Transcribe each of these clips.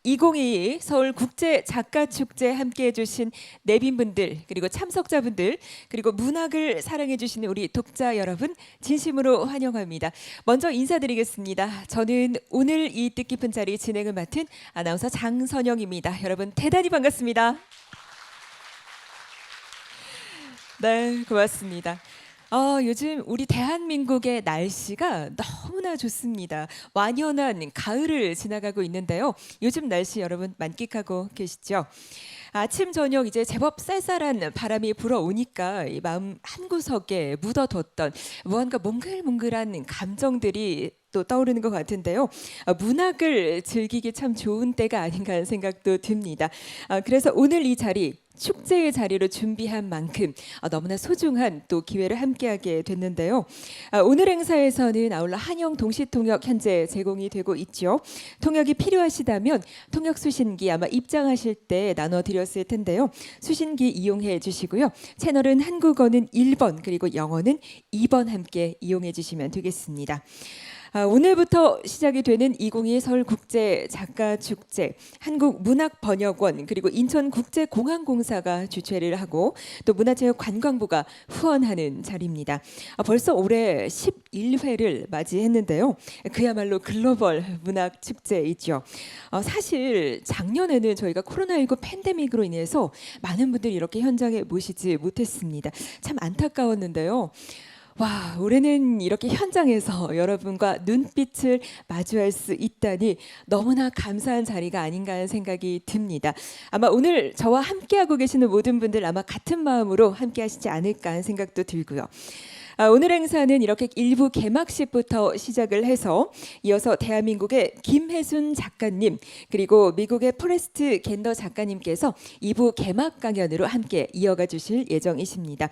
(2022) 서울국제작가축제 함께해 주신 내빈분들 그리고 참석자분들 그리고 문학을 사랑해 주시는 우리 독자 여러분 진심으로 환영합니다. 먼저 인사드리겠습니다. 저는 오늘 이 뜻깊은 자리 진행을 맡은 아나운서 장선영입니다. 여러분 대단히 반갑습니다. 네, 고맙습니다. 요즘 우리 대한민국의 날씨가 너무나 좋습니다. 완연한 가을을 지나가고 있는데요. 요즘 날씨 여러분 만끽하고 계시죠? 아침 저녁 이제 제법 쌀쌀한 바람이 불어오니까 이 마음 한구석에 묻어뒀던 무언가 몽글몽글한 감정들이 또 떠오르는 것 같은데요. 문학을 즐기기 참 좋은 때가 아닌가 하는 생각도 듭니다. 그래서 오늘 이 자리 축제의 자리로 준비한 만큼 너무나 소중한 또 기회를 함께하게 됐는데요. 오늘 행사에서는 아울러 한영 동시통역 현재 제공이 되고 있죠. 통역이 필요하시다면 통역 수신기 아마 입장하실 때 나눠드렸을 텐데요. 수신기 이용해 주시고요. 채널은 한국어는 1번 그리고 영어는 2번 함께 이용해 주시면 되겠습니다. 오늘부터 시작이 되는 2022 서울국제작가축제 한국문학번역원 그리고 인천국제공항공사가 주최를 하고 또 문화체육관광부가 후원하는 자리입니다. 벌써 올해 11회를 맞이했는데요. 그야말로 글로벌 문학축제이죠. 사실 작년에는 저희가 코로나19 팬데믹으로 인해서 많은 분들이 이렇게 현장에 모시지 못했습니다. 참 안타까웠는데요. 와, 올해는 이렇게 현장에서 여러분과 눈빛을 마주할 수 있다니 너무나 감사한 자리가 아닌가 하는 생각이 듭니다. 아마 오늘 저와 함께하고 계시는 모든 분들 아마 같은 마음으로 함께하시지 않을까 하는 생각도 들고요. 오늘 행사는 이렇게 1부 개막식부터 시작을 해서 이어서 대한민국의 김혜순 작가님 그리고 미국의 포레스트 겐더 작가님께서 2부 개막 강연으로 함께 이어가 주실 예정이십니다.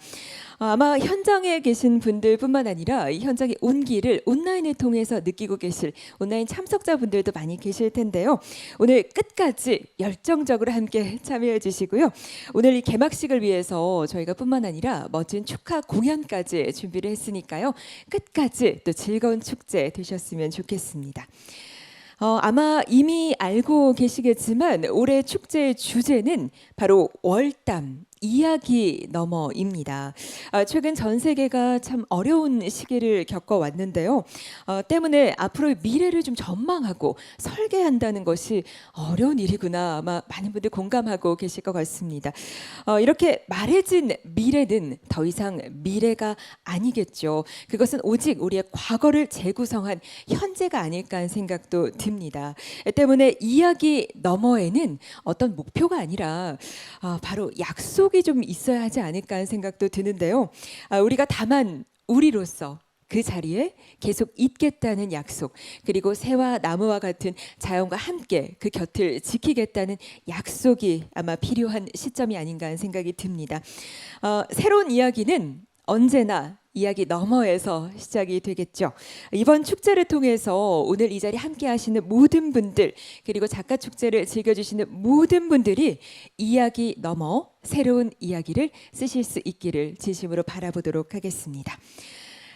아마 현장에 계신 분들뿐만 아니라 이 현장의 온기를 온라인을 통해서 느끼고 계실 온라인 참석자분들도 많이 계실 텐데요. 오늘 끝까지 열정적으로 함께 참여해 주시고요. 오늘 이 개막식을 위해서 저희가 뿐만 아니라 멋진 축하 공연까지 준비를 했으니까요. 끝까지 또 즐거운 축제 되셨으면 좋겠습니다. 아마 이미 알고 계시겠지만 올해 축제의 주제는 바로 월담 이야기 너머입니다. 최근 전 세계가 참 어려운 시기를 겪어왔는데요. 때문에 앞으로의 미래를 좀 전망하고 설계한다는 것이 어려운 일이구나 아마 많은 분들 공감하고 계실 것 같습니다. 이렇게 말해진 미래는 더 이상 미래가 아니겠죠. 그것은 오직 우리의 과거를 재구성한 현재가 아닐까 하는 생각도 듭니다. 때문에 이야기 너머에는 어떤 목표가 아니라 바로 약속이 좀 있어야 하지 않을까 하는 생각도 드는데요. 우리가 다만 우리로서 그 자리에 계속 있겠다는 약속 그리고 새와 나무와 같은 자연과 함께 그 곁을 지키겠다는 약속이 아마 필요한 시점이 아닌가 하는 생각이 듭니다. 새로운 이야기는 언제나 이야기 너머에서 시작이 되겠죠. 이번 축제를 통해서 오늘 이 자리 함께 하시는 모든 분들 그리고 작가 축제를 즐겨주시는 모든 분들이 이야기 너머 새로운 이야기를 쓰실 수 있기를 진심으로 바라보도록 하겠습니다.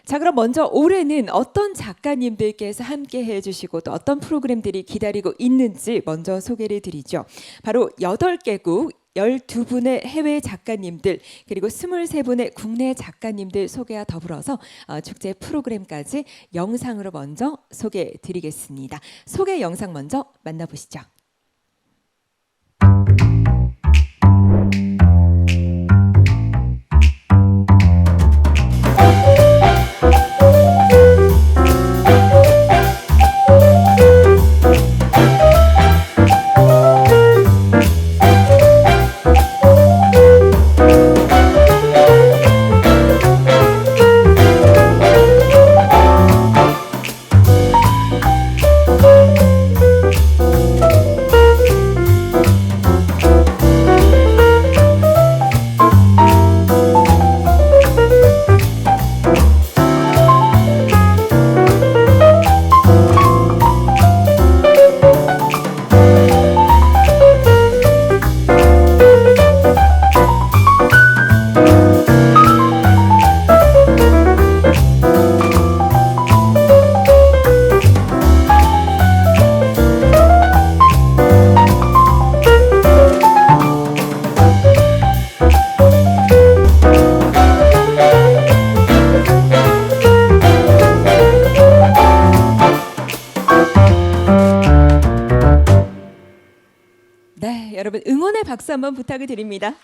자, 그럼 먼저 올해는 어떤 작가님들께서 함께 해주시고 또 어떤 프로그램들이 기다리고 있는지 먼저 소개를 드리죠. 바로 8개국 12분의 해외 작가님들 그리고 23분의 국내 작가님들 소개와 더불어서 축제 프로그램까지 영상으로 먼저 소개해 드리겠습니다. 소개 영상 먼저 만나보시죠. 응원의 박수 한번 부탁을 드립니다.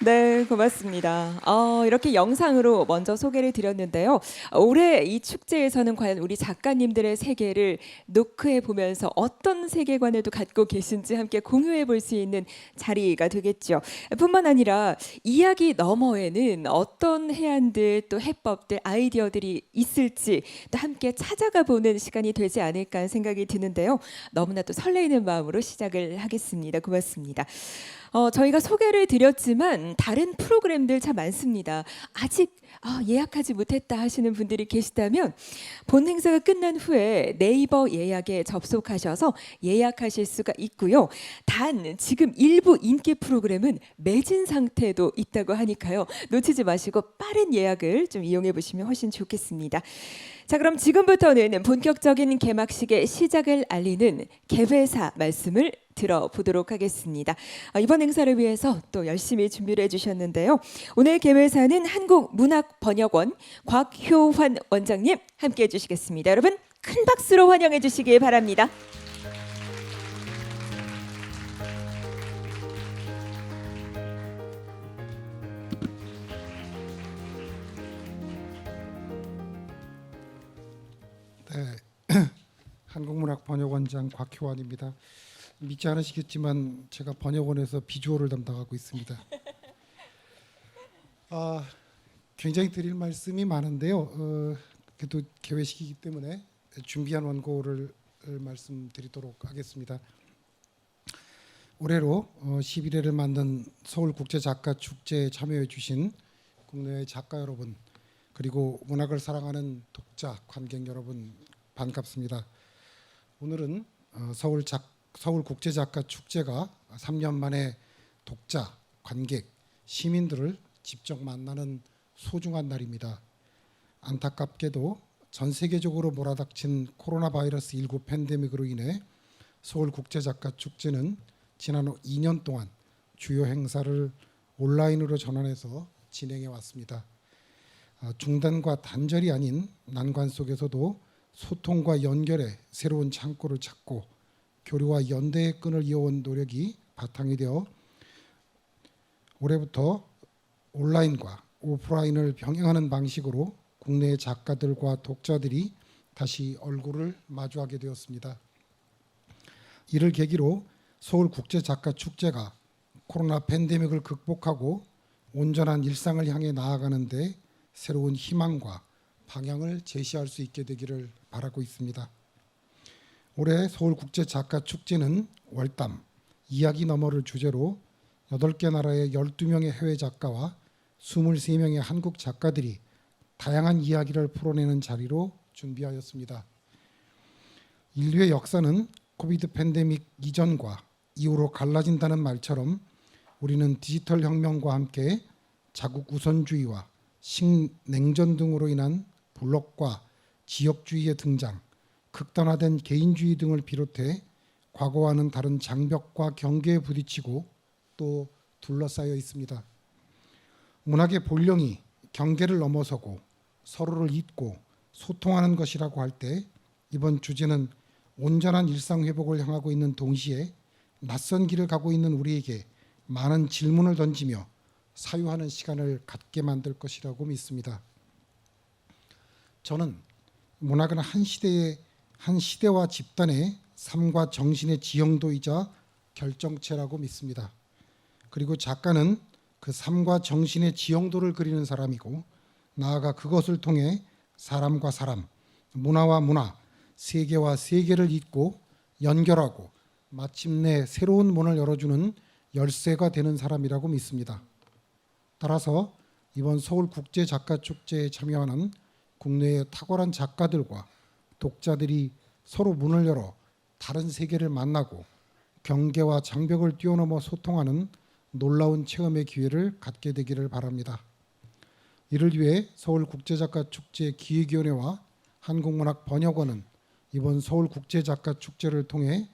네, 고맙습니다. 이렇게 영상으로 먼저 소개를 드렸는데요. 올해 이 축제에서는 과연 우리 작가님들의 세계를 노크해 보면서 어떤 세계관을 또 갖고 계신지 함께 공유해 볼 수 있는 자리가 되겠죠. 뿐만 아니라 이야기 너머에는 어떤 해안들 또 해법들 아이디어들이 있을지 또 함께 찾아가 보는 시간이 되지 않을까 생각이 드는데요. 너무나 또 설레이는 마음으로 시작을 하겠습니다. 고맙습니다. 저희가 소개를 드렸지만 다른 프로그램들 참 많습니다. 아직 예약하지 못했다 하시는 분들이 계시다면 본 행사가 끝난 후에 네이버 예약에 접속하셔서 예약하실 수가 있고요. 단 지금 일부 인기 프로그램은 매진 상태도 있다고 하니까요. 놓치지 마시고 빠른 예약을 좀 이용해 보시면 훨씬 좋겠습니다. 자, 그럼 지금부터는 본격적인 개막식의 시작을 알리는 개회사 말씀을 들어보도록 하겠습니다. 이번 행사를 위해서 또 열심히 준비를 해주셨는데요. 오늘 개회사는 한국문학번역원 곽효환 원장님 함께해 주시겠습니다. 여러분 큰 박수로 환영해 주시기 바랍니다. 네, 한국문학번역원장 곽효환입니다. 믿지 않으시겠지만 제가 번역원에서 비주얼을 담당하고 있습니다. 굉장히 드릴 말씀이 많은데요. 그래도 개회식이기 때문에 준비한 원고를 말씀드리도록 하겠습니다. 올해로 11회를 만든 서울국제작가축제에 참여해 주신 국내외 작가 여러분 그리고 문학을 사랑하는 독자, 관객 여러분 반갑습니다. 오늘은 서울국제작가축제가 3년 만에 독자, 관객, 시민들을 직접 만나는 소중한 날입니다. 안타깝게도 전 세계적으로 몰아닥친 코로나 바이러스 19 팬데믹으로 인해 서울국제작가축제는 지난 2년 동안 주요 행사를 온라인으로 전환해서 진행해 왔습니다. 중단과 단절이 아닌 난관 속에서도 소통과 연결의 새로운 창구를 찾고 교류와 연대의 끈을 이어온 노력이 바탕이 되어 올해부터 온라인과 오프라인을 병행하는 방식으로 국내 작가들과 독자들이 다시 얼굴을 마주하게 되었습니다. 이를 계기로 서울국제작가축제가 코로나 팬데믹을 극복하고 온전한 일상을 향해 나아가는데 새로운 희망과 방향을 제시할 수 있게 되기를 바라고 있습니다. 올해 서울국제작가축제는 월담, 이야기 너머를 주제로 8개 나라의 12명의 해외 작가와 23명의 한국 작가들이 다양한 이야기를 풀어내는 자리로 준비하였습니다. 인류의 역사는 코비드 팬데믹 이전과 이후로 갈라진다는 말처럼 우리는 디지털 혁명과 함께 자국 우선주의와 신냉전 등으로 인한 블록과 지역주의의 등장, 극단화된 개인주의 등을 비롯해 과거와는 다른 장벽과 경계에 부딪히고 또 둘러싸여 있습니다. 문학의 본령이 경계를 넘어서고 서로를 잇고 소통하는 것이라고 할 때 이번 주제는 온전한 일상 회복을 향하고 있는 동시에 낯선 길을 가고 있는 우리에게 많은 질문을 던지며 사유하는 시간을 갖게 만들 것이라고 믿습니다. 저는 문학은 한 시대와 집단의 삶과 정신의 지형도이자 결정체라고 믿습니다. 그리고 작가는 그 삶과 정신의 지형도를 그리는 사람이고 나아가 그것을 통해 사람과 사람, 문화와 문화, 세계와 세계를 잇고 연결하고 마침내 새로운 문을 열어주는 열쇠가 되는 사람이라고 믿습니다. 따라서 이번 서울국제작가축제에 참여하는 국내의 탁월한 작가들과 독자들이 서로 문을 열어 다른 세계를 만나고 경계와 장벽을 뛰어넘어 소통하는 놀라운 체험의 기회를 갖게 되기를 바랍니다. 이를 위해 서울국제작가축제 기획위원회와 한국문학번역원은 이번 서울국제작가축제를 통해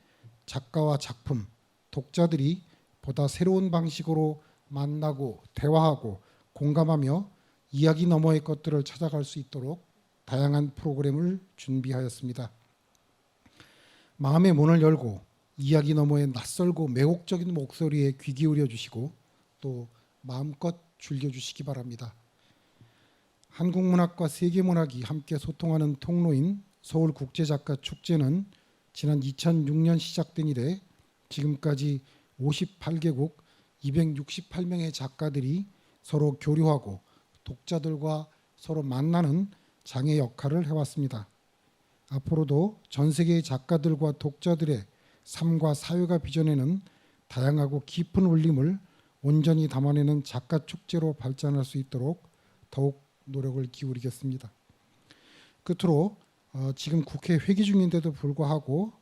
작가와 작품, 독자들이 보다 새로운 방식으로 만나고 대화하고 공감하며 이야기 너머의 것들을 찾아갈 수 있도록 다양한 프로그램을 준비하였습니다. 마음의 문을 열고 이야기 너머의 낯설고 매혹적인 목소리에 귀 기울여 주시고 또 마음껏 즐겨 주시기 바랍니다. 한국문학과 세계문학이 함께 소통하는 통로인 서울국제작가축제는 지난 2006년 시작된 이래 지금까지 58개국 268명의 작가들이 서로 교류하고 독자들과 서로 만나는 장의 역할을 해왔습니다. 앞으로도 전 세계의 작가들과 독자들의 삶과 사회가 빚어내는 다양하고 깊은 울림을 온전히 담아내는 작가축제로 발전할 수 있도록 더욱 노력을 기울이겠습니다. 끝으로 지금 국회 회기 중인데도 불구하고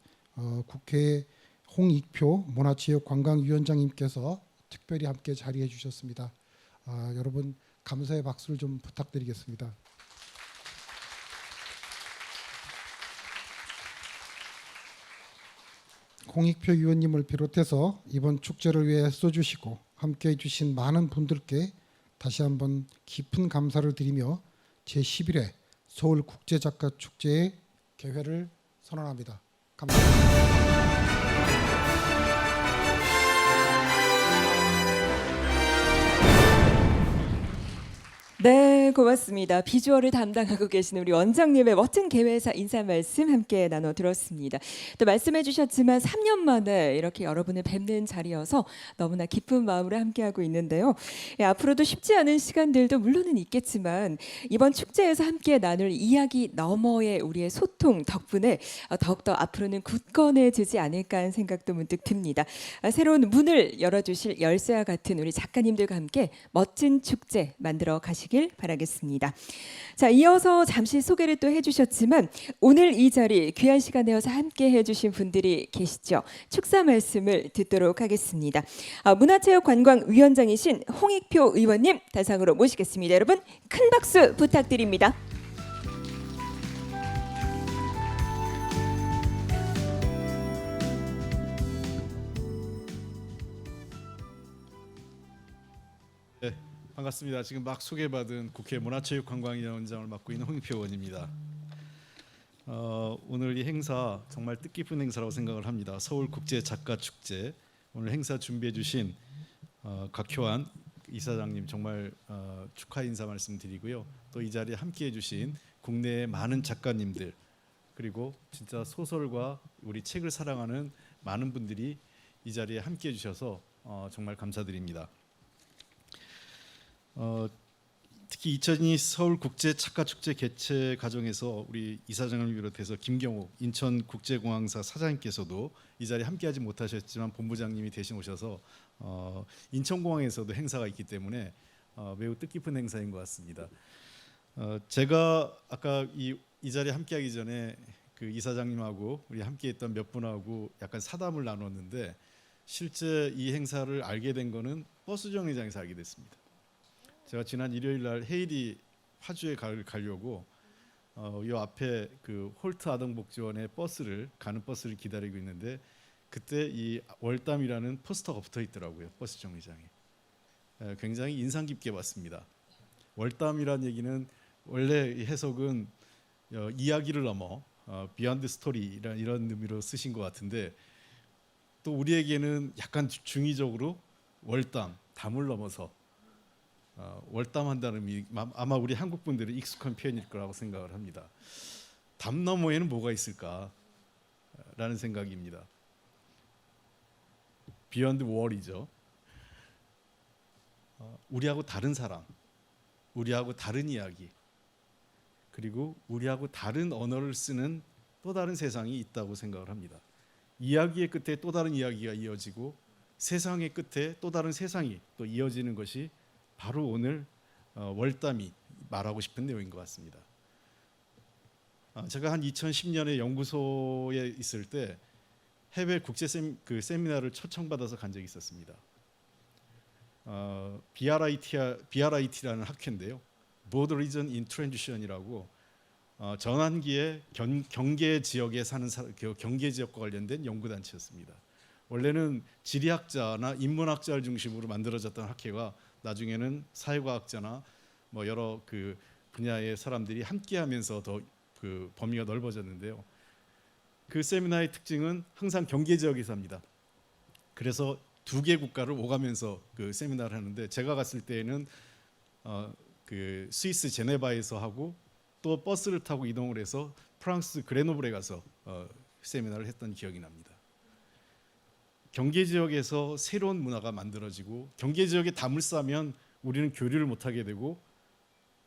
국회 홍익표 문화체육관광위원장님께서 특별히 함께 자리해 주셨습니다. 여러분 감사의 박수를 좀 부탁드리겠습니다. 홍익표 위원님을 비롯해서 이번 축제를 위해 써주시고 함께해 주신 많은 분들께 다시 한번 깊은 감사를 드리며 제11회 서울국제작가축제의 개회를 선언합니다. 감사합니다. 네, 고맙습니다. 비주얼을 담당하고 계시는 우리 원장님의 멋진 개회사 인사 말씀 함께 나눠 들었습니다. 또 말씀해 주셨지만 3년 만에 이렇게 여러분을 뵙는 자리여서 너무나 기쁜 마음으로 함께하고 있는데요. 앞으로도 쉽지 않은 시간들도 물론은 있겠지만 이번 축제에서 함께 나눌 이야기 너머의 우리의 소통 덕분에 더욱더 앞으로는 굳건해지지 않을까 하는 생각도 문득 듭니다. 새로운 문을 열어주실 열쇠와 같은 우리 작가님들과 함께 멋진 축제 만들어 가시길 바라겠습니다. 자, 이어서 잠시 소개를 또 해주셨지만 오늘 이 자리 귀한 시간 내어서 함께 해주신 분들이 계시죠. 축사 말씀을 듣도록 하겠습니다. 문화체육관광위원장이신 홍익표 의원님 단상으로 모시겠습니다. 여러분 큰 박수 부탁드립니다. 네, 반갑습니다. 지금 막 소개받은 국회 문화체육관광위원장을 맡고 있는 홍익표 의원입니다. 오늘 이 행사 정말 뜻깊은 행사라고 생각을 합니다. 서울국제작가축제 오늘 행사 준비해 주신 곽효안 이사장님 정말 축하 인사 말씀드리고요. 또 이 자리에 함께해 주신 국내의 많은 작가님들 그리고 진짜 소설과 우리 책을 사랑하는 많은 분들이 이 자리에 함께해 주셔서 정말 감사드립니다. 특히 2022 서울국제작가축제 개최 과정에서 우리 이사장을 비롯해서 김경욱 인천국제공항사 사장님께서도 이 자리에 함께하지 못하셨지만 본부장님이 대신 오셔서 인천공항에서도 행사가 있기 때문에 매우 뜻깊은 행사인 것 같습니다. 제가 아까 이 자리에 함께하기 전에 그 이사장님하고 우리 함께했던 몇 분하고 약간 사담을 나눴는데 실제 이 행사를 알게 된 거는 버스 정류장에서 알게 됐습니다. 제가 지난 일요일 날 헤이리 파주에 가려고 이 앞에 그 홀트 아동복지원의 가는 버스를 기다리고 있는데 그때 이 월담이라는 포스터가 붙어 있더라고요. 버스 정류장에. 굉장히 인상 깊게 봤습니다. 월담이라는 얘기는 원래 해석은 이야기를 넘어 비욘드 스토리라는 이런 의미로 쓰신 것 같은데 또 우리에게는 약간 중의적으로 월담, 담을 넘어서 월담한다는 의미 아마 우리 한국 분들은 익숙한 표현일 거라고 생각을 합니다. 담 너머에는 뭐가 있을까라는 생각입니다. 비욘드 월이죠. 우리하고 다른 사람, 우리하고 다른 이야기, 그리고 우리하고 다른 언어를 쓰는 또 다른 세상이 있다고 생각을 합니다. 이야기의 끝에 또 다른 이야기가 이어지고 세상의 끝에 또 다른 세상이 또 이어지는 것이 바로 오늘 월담이 말하고 싶은 내용인 것 같습니다. 제가 한 2010년에 연구소에 있을 때 해외 국제 세미나를 초청받아서 간 적이 있었습니다. BRIT라는 학회인데요. Border Region in Transition이라고 전환기에 경계 지역에 사는 경계 지역과 관련된 연구 단체였습니다. 원래는 지리학자나 인문학자를 중심으로 만들어졌던 학회가 나중에는 사회과학자나 뭐 여러 그 분야의 사람들이 함께하면서 더 그 범위가 넓어졌는데요. 그 세미나의 특징은 항상 경계 지역에서 합니다. 그래서 2개 국가를 오가면서 그 세미나를 하는데 제가 갔을 때에는 그 스위스 제네바에서 하고 또 버스를 타고 이동을 해서 프랑스 그레노블에 가서 세미나를 했던 기억이 납니다. 경계 지역에서 새로운 문화가 만들어지고 경계 지역에 담을 쌓으면 우리는 교류를 못하게 되고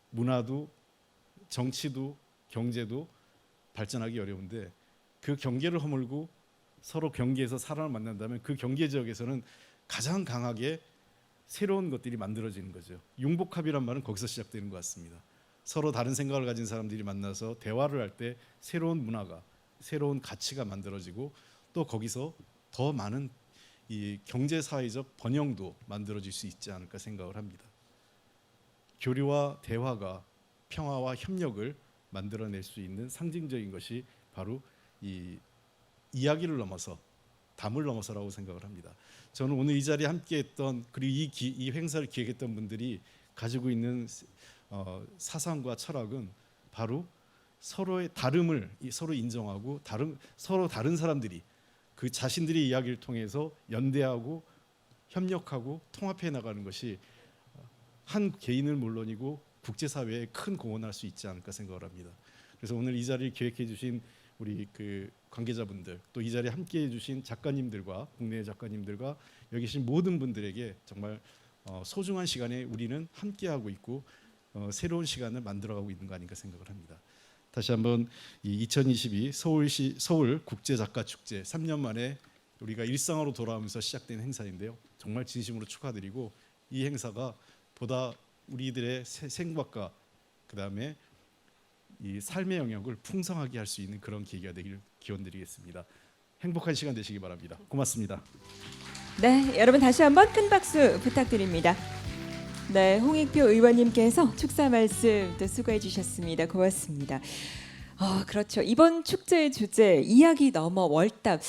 문화도 정치도 경제도 발전하기 어려운데 그 경계를 허물고 서로 경계에서 사람을 만난다면 그 경계 지역에서는 가장 강하게 새로운 것들이 만들어지는 거죠. 융복합이란 말은 거기서 시작되는 것 같습니다. 서로 다른 생각을 가진 사람들이 만나서 대화를 할 때 새로운 문화가 새로운 가치가 만들어지고 또 거기서 더 많은 이 경제 사회적 번영도 만들어질 수 있지 않을까 생각을 합니다. 교류와 대화가 평화와 협력을 만들어낼 수 있는 상징적인 것이 바로 이 이야기를 넘어서 담을 넘어서라고 생각을 합니다. 저는 오늘 이 자리에 함께했던 그리고 이 행사를 기획했던 분들이 가지고 있는 사상과 철학은 바로 서로의 다름을 서로 인정하고 서로 다른 사람들이 그 자신들의 이야기를 통해서 연대하고 협력하고 통합해 나가는 것이 한 개인을 물론이고 국제사회에 큰 공헌할 수 있지 않을까 생각을 합니다. 그래서 오늘 이 자리를 기획해 주신 우리 그 관계자분들 또 이 자리에 함께해 주신 작가님들과 국내 작가님들과 여기 계신 모든 분들에게 정말 소중한 시간에 우리는 함께하고 있고 새로운 시간을 만들어가고 있는 거 아닌가 생각을 합니다. 다시 한번 이 2022 서울 국제작가축제 3년 만에 우리가 일상으로 돌아오면서 시작된 행사인데요. 정말 진심으로 축하드리고 이 행사가 보다 우리들의 생각과 그다음에 이 삶의 영역을 풍성하게 할 수 있는 그런 계기가 되기를 기원드리겠습니다. 행복한 시간 되시기 바랍니다. 고맙습니다. 네, 여러분 다시 한번 큰 박수 부탁드립니다. 네, 홍익표 의원님께서 축사 말씀 또 수고해 주셨습니다. 고맙습니다. 그렇죠. 이번 축제의 주제 이야기 넘어 월담.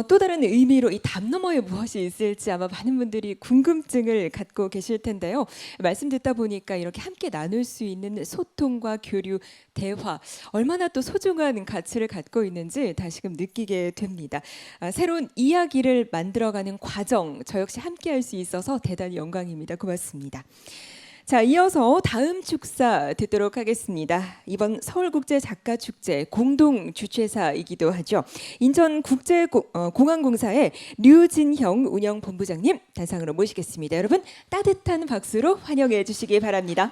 또 다른 의미로 이 담 너머에 무엇이 있을지 아마 많은 분들이 궁금증을 갖고 계실 텐데요. 말씀 듣다 보니까 이렇게 함께 나눌 수 있는 소통과 교류, 대화 얼마나 또 소중한 가치를 갖고 있는지 다시금 느끼게 됩니다. 새로운 이야기를 만들어가는 과정 저 역시 함께할 수 있어서 대단히 영광입니다. 고맙습니다. 자, 이어서 다음 축사 듣도록 하겠습니다. 이번 서울국제작가축제 공동 주최사이기도 하죠. 인천국제공항공사의 류진형 운영본부장님 단상으로 모시겠습니다. 여러분 따뜻한 박수로 환영해 주시기 바랍니다.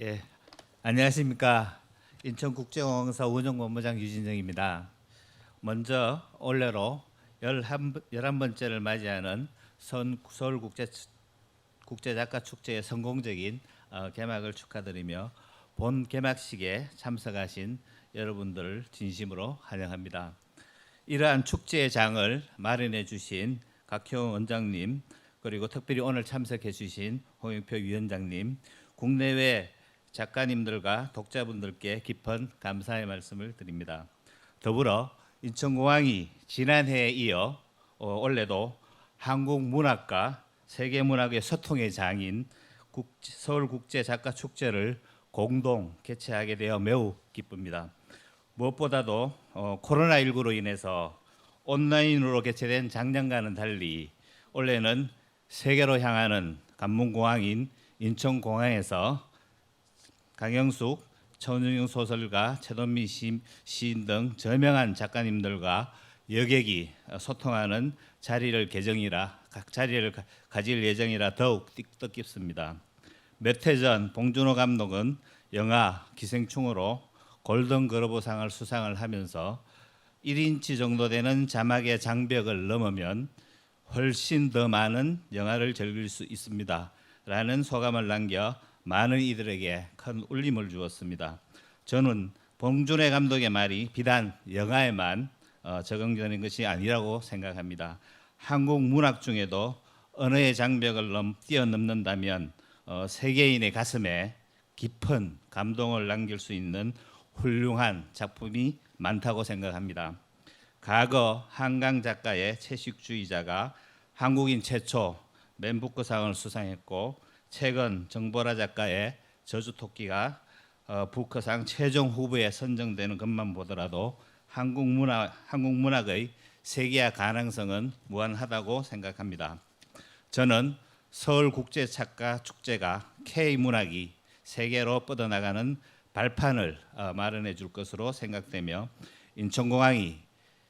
예, 안녕하십니까. 인천국제공항사 운영본부장 유진정입니다. 먼저 올해로 11번째를 맞이하는 서울국제작가축제의 성공적인 개막을 축하드리며 본 개막식에 참석하신 여러분들을 진심으로 환영합니다. 이러한 축제의 장을 마련해 주신 각형 원장님 그리고 특별히 오늘 참석해 주신 홍익표 위원장님 국내외 작가님들과 독자분들께 깊은 감사의 말씀을 드립니다. 더불어 인천공항이 지난해에 이어 올해도 한국 문학과 세계 문학의 소통의 장인 서울국제작가축제를 공동 개최하게 되어 매우 기쁩니다. 무엇보다도 코로나19로 인해서 온라인으로 개최된 작년과는 달리 올해는 세계로 향하는 관문공항인 인천공항에서 강영숙, 천은영 소설가, 최동민 시인 등 저명한 작가님들과 여객이 소통하는 자리를 가질 예정이라 더욱 뜻깊습니다. 몇 해 전 봉준호 감독은 영화 기생충으로 골든글러브상을 수상을 하면서 1인치 정도 되는 자막의 장벽을 넘으면 훨씬 더 많은 영화를 즐길 수 있습니다. 라는 소감을 남겨 많은 이들에게 큰 울림을 주었습니다. 저는 봉준호 감독의 말이 비단 영화에만 적용되는 것이 아니라고 생각합니다. 한국 문학 중에도 언어의 장벽을 뛰어넘는다면 세계인의 가슴에 깊은 감동을 남길 수 있는 훌륭한 작품이 많다고 생각합니다. 과거 한강 작가의 채식주의자가 한국인 최초 맨부크상을 수상했고 최근 정보라 작가의 저주토끼가 부크상 최종 후보에 선정되는 것만 보더라도 한국 문학의 세계화 가능성은 무한하다고 생각합니다. 저는 서울국제작가축제가 K문학이 세계로 뻗어나가는 발판을 마련해 줄 것으로 생각되며 인천공항이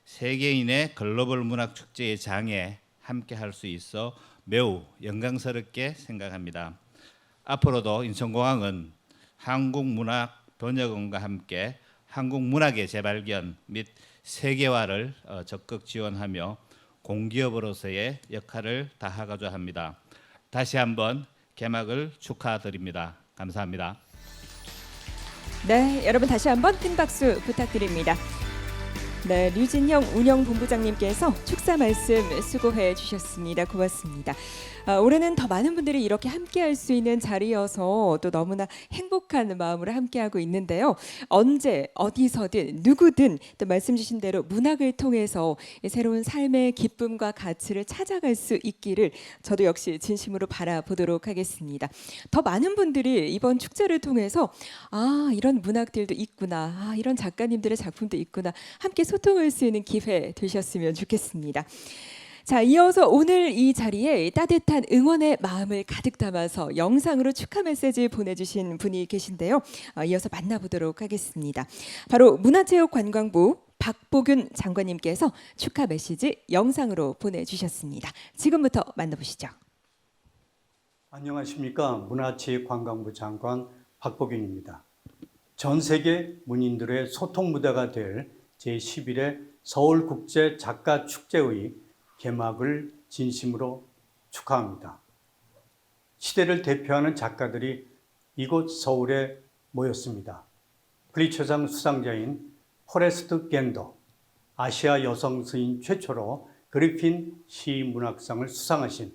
세계인의 글로벌 문학 축제의 장에 함께 할 수 있어 매우 영광스럽게 생각합니다. 앞으로도 인천공항은 한국문학번역원과 함께 한국 문학의 재발견 및 세계화를 적극 지원하며 공기업으로서의 역할을 다하고자 합니다. 다시 한번 개막을 축하드립니다. 감사합니다. 네, 여러분 다시 한번 큰 박수 부탁드립니다. 네, 류진형 운영본부장님께서 축사 말씀 수고해 주셨습니다. 고맙습니다. 올해는 더 많은 분들이 이렇게 함께할 수 있는 자리여서 또 너무나 행복한 마음으로 함께하고 있는데요. 언제 어디서든 누구든 또 말씀 주신 대로 문학을 통해서 새로운 삶의 기쁨과 가치를 찾아갈 수 있기를 저도 역시 진심으로 바라보도록 하겠습니다. 더 많은 분들이 이번 축제를 통해서 이런 문학들도 있구나, 이런 작가님들의 작품도 있구나, 함께 소통할 수 있는 기회 되셨으면 좋겠습니다. 자, 이어서 오늘 이 자리에 따뜻한 응원의 마음을 가득 담아서 영상으로 축하 메시지 보내주신 분이 계신데요. 이어서 만나보도록 하겠습니다. 바로 문화체육관광부 박보균 장관님께서 축하 메시지 영상으로 보내주셨습니다. 지금부터 만나보시죠. 안녕하십니까. 문화체육관광부 장관 박보균입니다. 전 세계 문인들의 소통 무대가 될 제11회 서울국제작가축제의 개막을 진심으로 축하합니다. 시대를 대표하는 작가들이 이곳 서울에 모였습니다. 블리처상 수상자인 포레스트 겐더, 아시아 여성 시인 최초로 그리핀 시문학상을 수상하신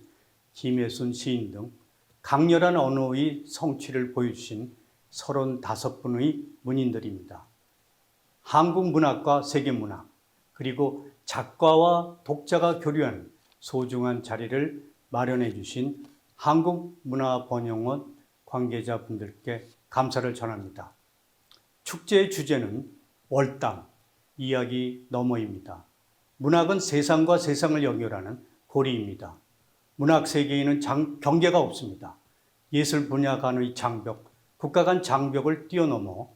김혜순 시인 등 강렬한 언어의 성취를 보여주신 35분의 문인들입니다. 한국 문학과 세계 문학, 그리고 작가와 독자가 교류하는 소중한 자리를 마련해 주신 한국문화번역원 관계자분들께 감사를 전합니다. 축제의 주제는 월당, 이야기 너머입니다. 문학은 세상과 세상을 연결하는 고리입니다. 문학 세계에는 경계가 없습니다. 예술 분야 간의 장벽, 국가 간 장벽을 뛰어넘어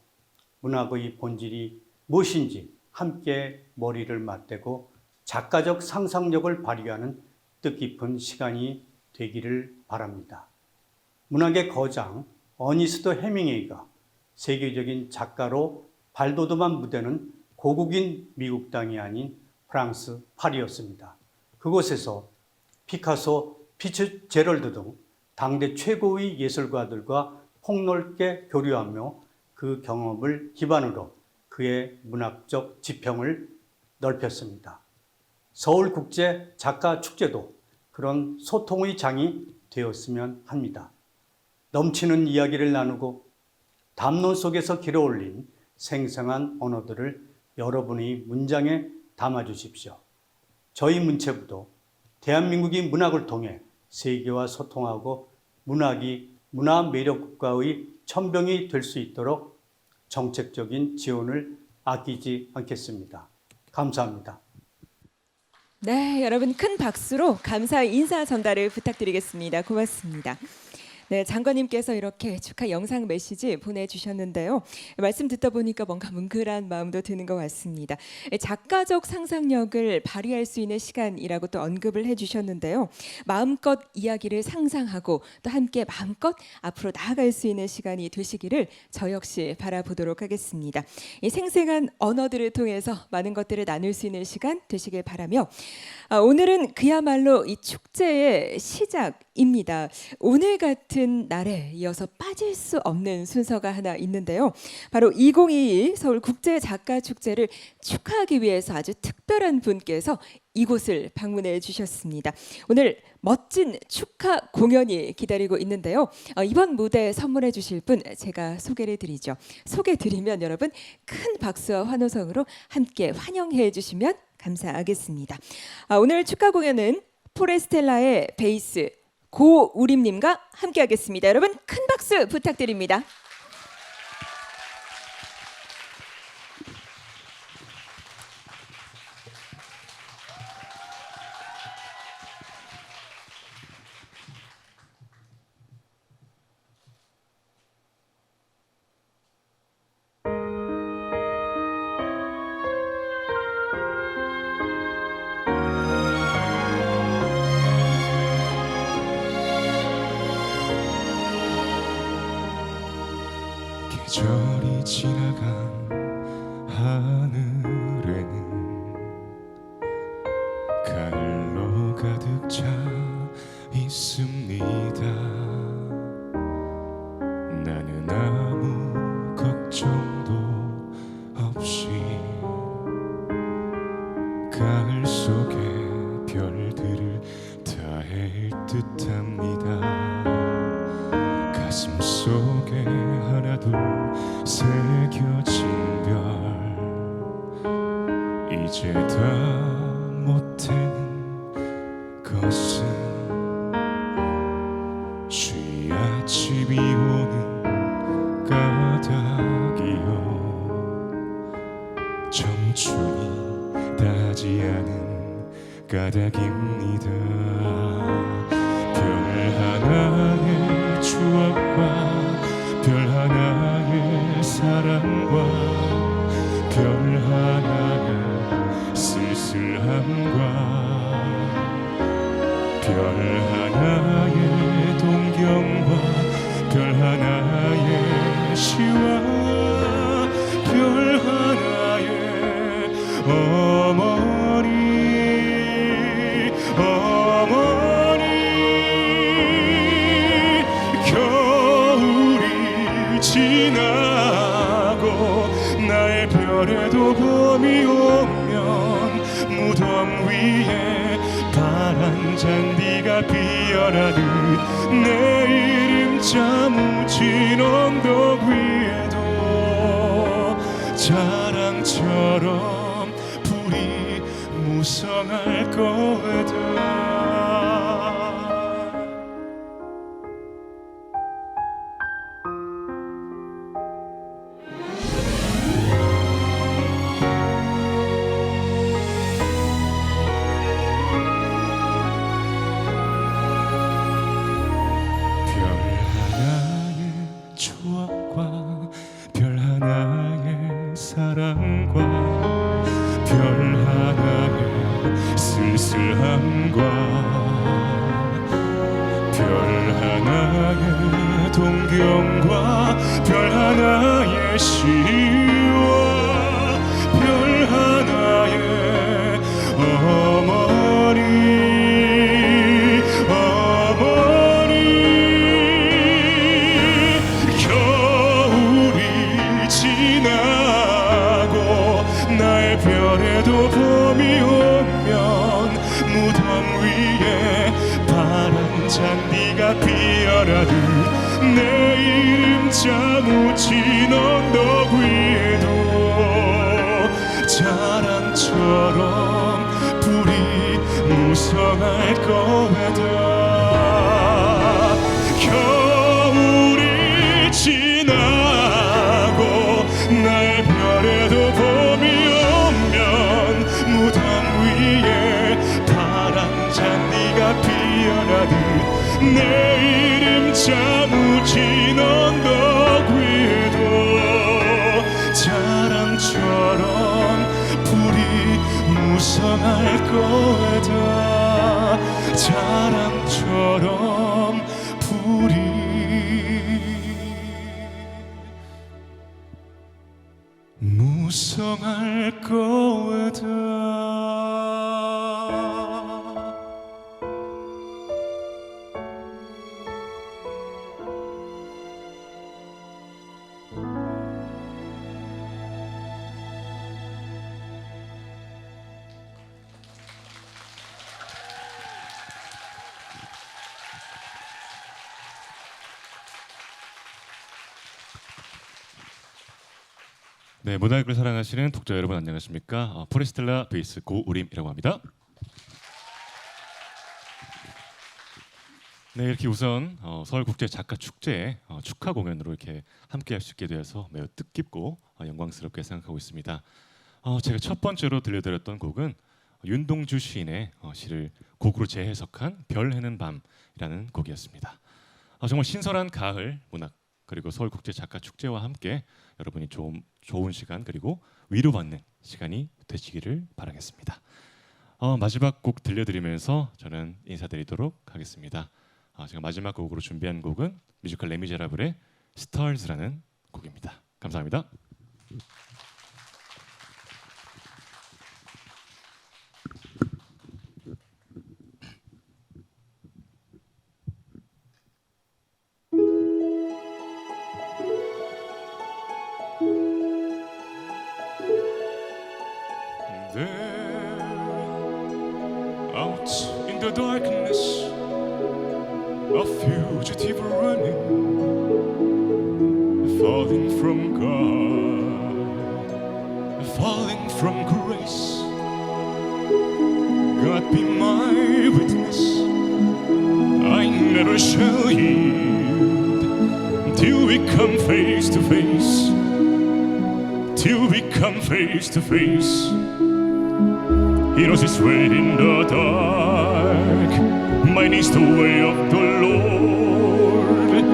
문학의 본질이 무엇인지 함께 머리를 맞대고 작가적 상상력을 발휘하는 뜻깊은 시간이 되기를 바랍니다. 문학의 거장 어니스트 해밍웨이가 세계적인 작가로 발돋움한 무대는 고국인 미국 땅이 아닌 프랑스 파리였습니다. 그곳에서 피카소, 피츠제럴드 등 당대 최고의 예술가들과 폭넓게 교류하며 그 경험을 기반으로 그의 문학적 지평을 넓혔습니다. 서울국제작가축제도 그런 소통의 장이 되었으면 합니다. 넘치는 이야기를 나누고 담론 속에서 길어올린 생생한 언어들을 여러분의 문장에 담아주십시오. 저희 문체부도 대한민국이 문학을 통해 세계와 소통하고 문학이 문화 매력 국가의 천병이 될 수 있도록 정책적인 지원을 아끼지 않겠습니다. 감사합니다. 네, 여러분 큰 박수로 감사의 인사 전달을 부탁드리겠습니다. 고맙습니다. 네, 장관님께서 이렇게 축하 영상 메시지 보내주셨는데요. 말씀 듣다 보니까 뭔가 뭉클한 마음도 드는 것 같습니다. 작가적 상상력을 발휘할 수 있는 시간이라고 또 언급을 해주셨는데요. 마음껏 이야기를 상상하고 또 함께 마음껏 앞으로 나아갈 수 있는 시간이 되시기를 저 역시 바라보도록 하겠습니다. 이 생생한 언어들을 통해서 많은 것들을 나눌 수 있는 시간 되시길 바라며 오늘은 그야말로 이 축제의 시작 입니다. 오늘 같은 날에 이어서 빠질 수 없는 순서가 하나 있는데요. 바로 2022 서울 국제 작가 축제를 축하하기 위해서 아주 특별한 분께서 이곳을 방문해 주셨습니다. 오늘 멋진 축하 공연이 기다리고 있는데요. 이번 무대 선물해 주실 분 제가 소개를 드리죠. 소개 드리면 여러분 큰 박수와 환호성으로 함께 환영해 주시면 감사하겠습니다. 오늘 축하 공연은 포레스텔라의 베이스 고우림님과 함께하겠습니다. 여러분 큰 박수 부탁드립니다. 계절이 지나간 하늘에는 가을로 가득 차 있습니다. 나는 아무 걱정도 없이 가을 속의 별들을 다 헤일 듯합니다. 가슴 속에 하나둘 새겨진 별 이제 다 못되는 것은 쉬아침이 오는 까닭이요 청춘이 닿지 않은 까닭입니다. 별 하나의 추억과 별 하나의 사랑과 별 하나의 쓸쓸함과 별 하나의 동경과 별 하나의 시와 별 하나의 어머니 지나고 나의 별에도 봄이 오면 무덤 위에 파란 잔디가 피어나듯 내 이름자 묻힌 언덕 위에도 자랑처럼 불이 무성할 거다. 추억과 별 하나의 사랑과 별 하나의 쓸쓸함과 별 하나의 동경과 별 하나의 시와 별 하나의 어머니 나의 별에도 봄이 오면 무덤 위에 파란 잔디가 피어나듯 내 이름자 묻힌 언덕 위에도 자랑처럼 불이 무성할 거다. 겨울이 지나고 나의 별에도 봄이 무덤 위에 파란 잔디가 피어나듯 내 이름자 묻힌 언덕 위에도 자랑처럼 불이 무성할 거다. 자랑처럼 불이 무성할 거다. 。 네, 네, 문학을 사랑하시는 독자 여러분 안녕하십니까? 포레스텔라 베이스 고우림이라고 합니다. 네, 이렇게 우선 서울국제작가축제 축하 공연으로 이렇게 함께할 수 있게 되어서 매우 뜻깊고 영광스럽게 생각하고 있습니다. 제가 첫 번째로 들려드렸던 곡은 윤동주 시인의 시를 곡으로 재해석한 별 해는 밤이라는 곡이었습니다. 정말 신선한 가을 문학 그리고 서울국제작가축제와 함께 여러분이 좋은 시간 그리고 위로받는 시간이 되시기를 바라겠습니다. 마지막 곡 들려드리면서 저는 인사드리도록 하겠습니다. 제가 마지막 곡으로 준비한 곡은 뮤지컬 레미제라블의 스타즈라는 곡입니다. 감사합니다. There, out in the darkness, a fugitive running, falling from God, falling from grace. God be my witness, I never shall yield till we come face to face, till we come face to face. He knows his way in the dark. Mine is the way of the Lord.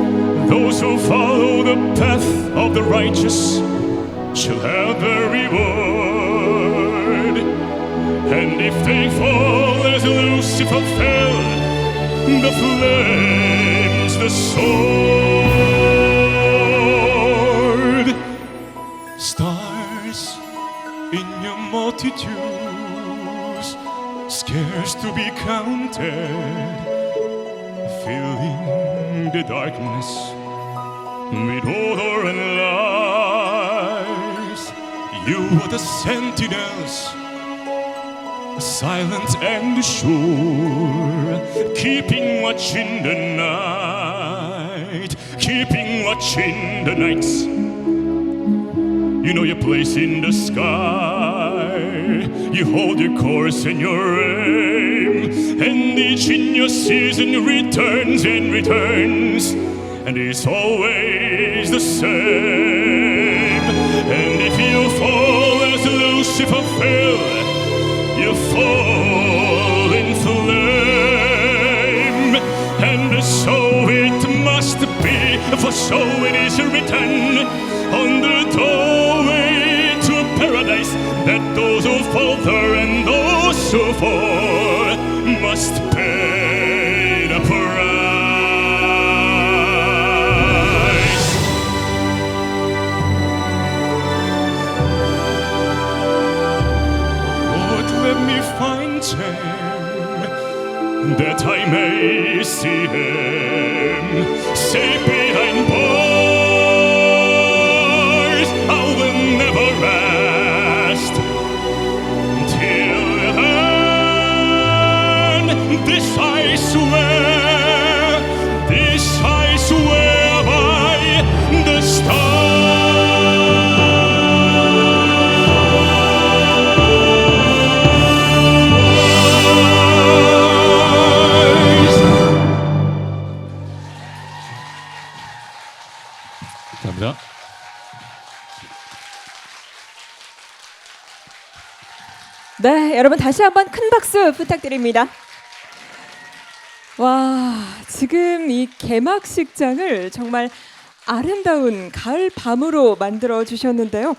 Those who follow the path of the righteous shall have their reward. And if they fall as Lucifer fell, the flames, the sword, stars in your multitudes, scarce to be counted, filling the darkness with odor and lies. You are the sentinels, silent and sure, keeping watch in the night, keeping watch in the nights. You know your place in the sky. You hold your course and your aim, and each in your season returns and returns, and it's always the same. And if you fall as Lucifer fell, you fall in flame. And so it must be, for so it is written on the doorway to paradise, that those who falter and those who fall must pay the price. Lord, let me find him, that I may see him safe behind bars. I will never rest till then. This I swear, this I swear by the stars. 감사합니다. 네, 여러분 다시 한번 큰 박수 부탁드립니다. 와, 지금 이 개막식장을 정말 아름다운 가을 밤으로 만들어 주셨는데요.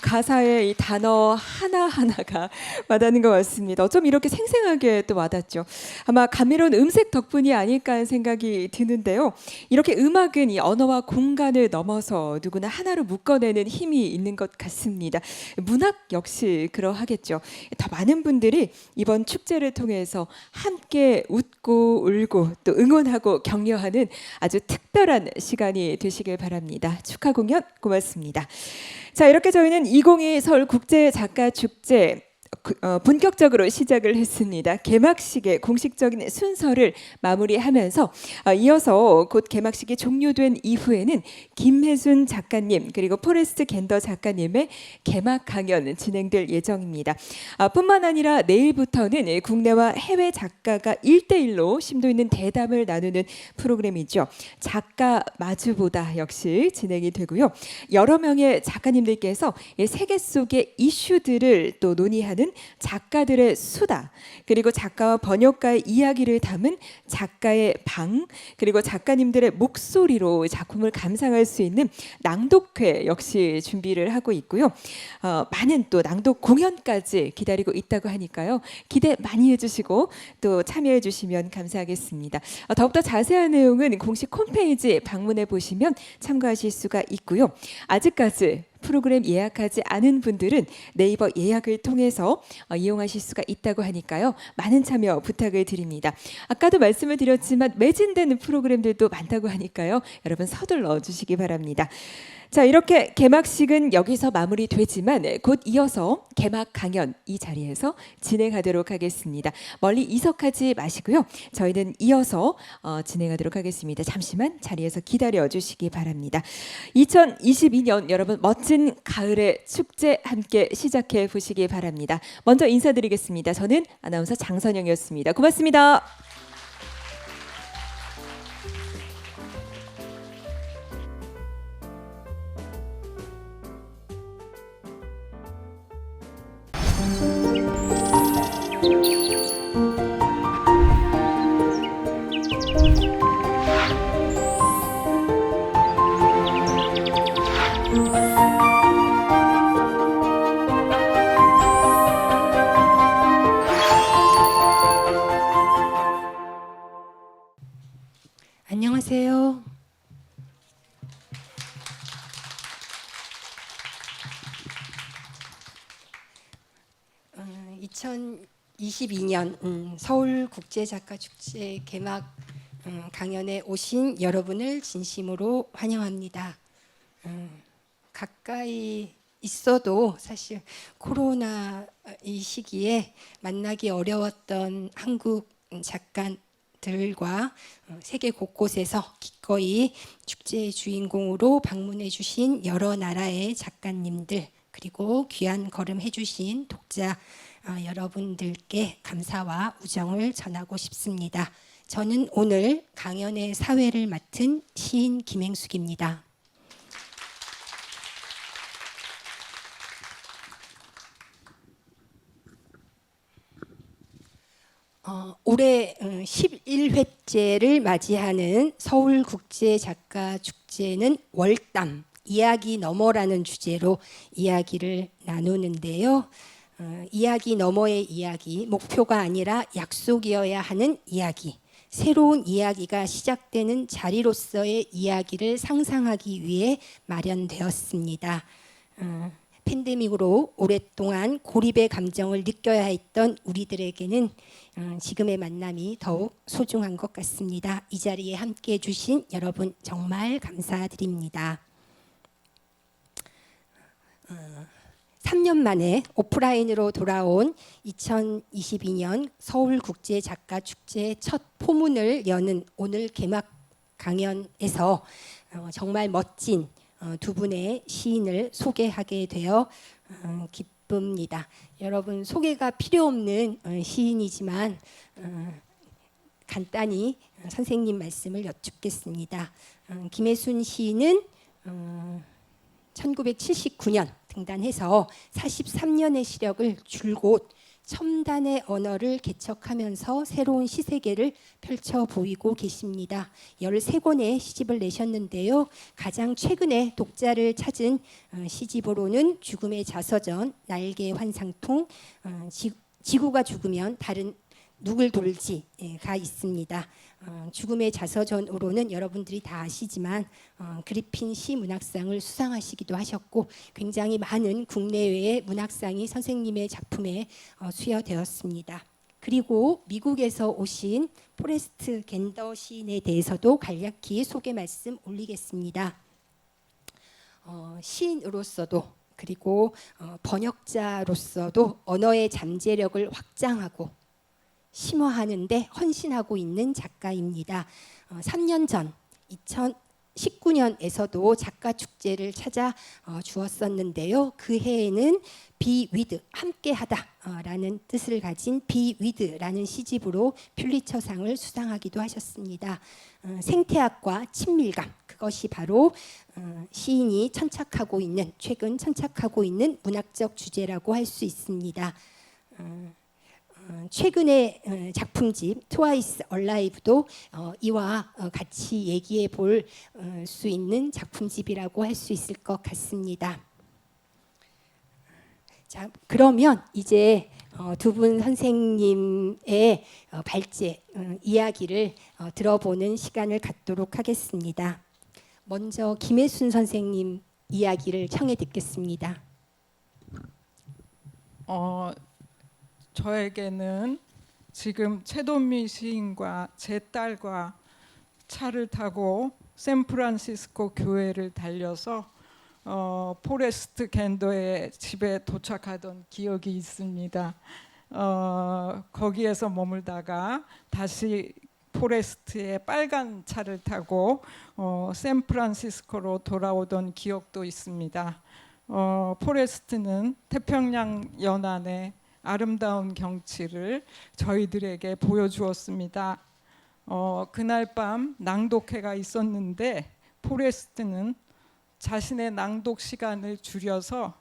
가사의 이 단어 하나하나가 와닿는 것 같습니다. 어쩜 이렇게 생생하게 또 와닿죠. 아마 감미로운 음색 덕분이 아닐까 하는 생각이 드는데요. 이렇게 음악은 이 언어와 공간을 넘어서 누구나 하나로 묶어내는 힘이 있는 것 같습니다. 문학 역시 그러하겠죠. 더 많은 분들이 이번 축제를 통해서 함께 웃고 울고 또 응원하고 격려하는 아주 특별한 시간이 되시길 바랍니다. 축하 공연 고맙습니다. 자, 이렇게 저희는 2022 서울국제작가축제 본격적으로 시작을 했습니다. 개막식의 공식적인 순서를 마무리하면서 이어서 곧 개막식이 종료된 이후에는 김혜순 작가님 그리고 포레스트 겐더 작가님의 개막 강연 진행될 예정입니다. 뿐만 아니라 내일부터는 국내와 해외 작가가 1대1로 심도 있는 대담을 나누는 프로그램이죠. 작가 마주보다 역시 진행이 되고요. 여러 명의 작가님들께서 세계 속의 이슈들을 또 논의하는 작가들의 수다, 그리고 작가와 번역가의 이야기를 담은 작가의 방, 그리고 작가님들의 목소리로 작품을 감상할 수 있는 낭독회 역시 준비를 하고 있고요. 많은 또 낭독 공연까지 기다리고 있다고 하니까요. 기대 많이 해주시고 또 참여해 주시면 감사하겠습니다. 더욱더 자세한 내용은 공식 홈페이지 방문해 보시면 참고하실 수가 있고요. 아직까지 프로그램 예약하지 않은 분들은 네이버 예약을 통해서 이용하실 수가 있다고 하니까요. 많은 참여 부탁을 드립니다. 아까도 말씀을 드렸지만 매진되는 프로그램들도 많다고 하니까요. 여러분 서둘러 주시기 바랍니다. 자, 이렇게 개막식은 여기서 마무리되지만 곧 이어서 개막 강연 이 자리에서 진행하도록 하겠습니다. 멀리 이석하지 마시고요. 저희는 이어서 진행하도록 하겠습니다. 잠시만 자리에서 기다려 주시기 바랍니다. 2022년 여러분 멋진 가을의 축제 함께 시작해 보시기 바랍니다. 먼저 인사드리겠습니다. 저는 아나운서 장선영이었습니다. 고맙습니다. 안녕하세요. 2022년 서울국제작가축제 개막 강연에 오신 여러분을 진심으로 환영합니다. 가까이 있어도 사실 코로나 이 시기에 만나기 어려웠던 한국 작가들과 세계 곳곳에서 기꺼이 축제의 주인공으로 방문해 주신 여러 나라의 작가님들, 그리고 귀한 걸음 해주신 독자 여러분들께 감사와 우정을 전하고 싶습니다. 저는 오늘 강연의 사회를 맡은 시인 김행숙입니다. 올해 11회째를 맞이하는 서울국제작가축제는 월담, 이야기 너머라는 주제로 이야기를 나누는데요. 이야기 너머의 이야기, 목표가 아니라 약속이어야 하는 이야기, 새로운 이야기가 시작되는 자리로서의 이야기를 상상하기 위해 마련되었습니다. 팬데믹으로 오랫동안 고립의 감정을 느껴야 했던 우리들에게는 지금의 만남이 더욱 소중한 것 같습니다. 이 자리에 함께해 주신 여러분 정말 감사드립니다. 3년 만에 오프라인으로 돌아온 2022년 서울국제작가축제의 첫 포문을 여는 오늘 개막 강연에서 정말 멋진 두 분의 시인을 소개하게 되어 기쁩니다. 여러분 소개가 필요 없는 시인이지만 간단히 선생님 말씀을 여쭙겠습니다. 김혜순 시인은 1979년 등단해서 43년의 시력을 줄곧 첨단의 언어를 개척하면서 새로운 시세계를 펼쳐 보이고 계십니다. 13권의 시집을 내셨는데요. 가장 최근에 독자를 찾은 시집으로는 죽음의 자서전, 날개의 환상통, 지구가 죽으면 다른 누굴 돌지가 있습니다. 죽음의 자서전으로는 여러분들이 다 아시지만 그리핀 시 문학상을 수상하시기도 하셨고 굉장히 많은 국내외의 문학상이 선생님의 작품에 수여되었습니다. 그리고 미국에서 오신 포레스트 겐더 시인에 대해서도 간략히 소개 말씀 올리겠습니다. 시인으로서도 그리고 번역자로서도 언어의 잠재력을 확장하고 심화하는데 헌신하고 있는 작가입니다. 3년 전 2019년에서도 작가 축제를 찾아 주었었는데요. 그 해에는 Be with 함께하다라는 뜻을 가진 Be with라는 시집으로 퓰리처상을 수상하기도 하셨습니다. 생태학과 친밀감, 그것이 바로 시인이 최근 천착하고 있는 문학적 주제라고 할 수 있습니다. 최근의 작품집 트와이스 얼라이브도 이와 같이 얘기해 볼 수 있는 작품집이라고 할 수 있을 것 같습니다. 자, 그러면 이제 두 분 선생님의 발제 이야기를 들어보는 시간을 갖도록 하겠습니다. 먼저 김혜순 선생님 이야기를 청해 듣겠습니다. 저에게는 지금 최돈미 시인과 제 딸과 차를 타고 샌프란시스코 교회를 달려서 포레스트 갠더의 집에 도착하던 기억이 있습니다. 거기에서 머물다가 다시 포레스트의 빨간 차를 타고 샌프란시스코로 돌아오던 기억도 있습니다. 포레스트는 태평양 연안의 아름다운 경치를 저희들에게 보여주었습니다. 그날 밤 낭독회가 있었는데 포레스트는 자신의 낭독 시간을 줄여서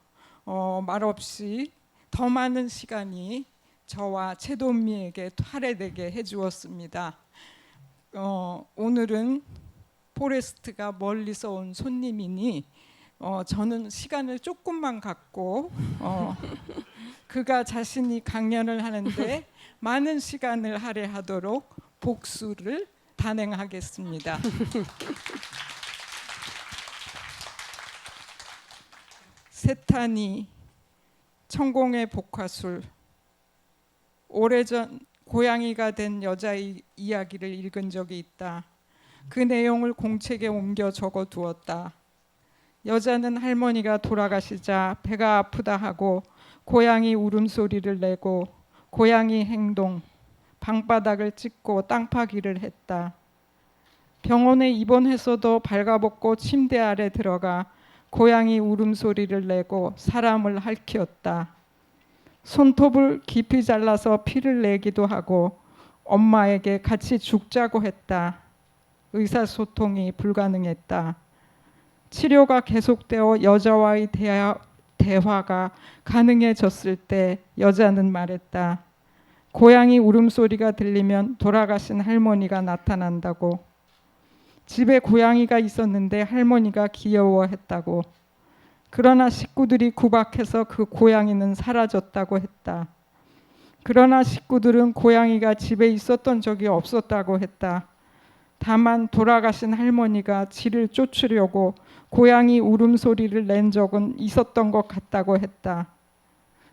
말없이 더 많은 시간이 저와 최돈미에게 할애되게 해주었습니다. 오늘은 포레스트가 멀리서 온 손님이니 저는 시간을 조금만 갖고 그가 자신이 강연을 하는데 많은 시간을 할애하도록 복수를 단행하겠습니다. 세탄이 천공의 복화술. 오래전 고양이가 된 여자의 이야기를 읽은 적이 있다. 그 내용을 공책에 옮겨 적어두었다. 여자는 할머니가 돌아가시자 배가 아프다 하고 고양이 울음소리를 내고 고양이 행동, 방바닥을 찢고 땅파기를 했다. 병원에 입원해서도 발가벗고 침대 아래 들어가 고양이 울음소리를 내고 사람을 핥혔다. 손톱을 깊이 잘라서 피를 내기도 하고 엄마에게 같이 죽자고 했다. 의사소통이 불가능했다. 치료가 계속되어 여자와의 대화가 가능해졌을 때 여자는 말했다. 고양이 울음소리가 들리면 돌아가신 할머니가 나타난다고. 집에 고양이가 있었는데 할머니가 귀여워했다고. 그러나 식구들이 구박해서 그 고양이는 사라졌다고 했다. 그러나 식구들은 고양이가 집에 있었던 적이 없었다고 했다. 다만 돌아가신 할머니가 쥐를 쫓으려고 고양이 울음소리를 낸 적은 있었던 것 같다고 했다.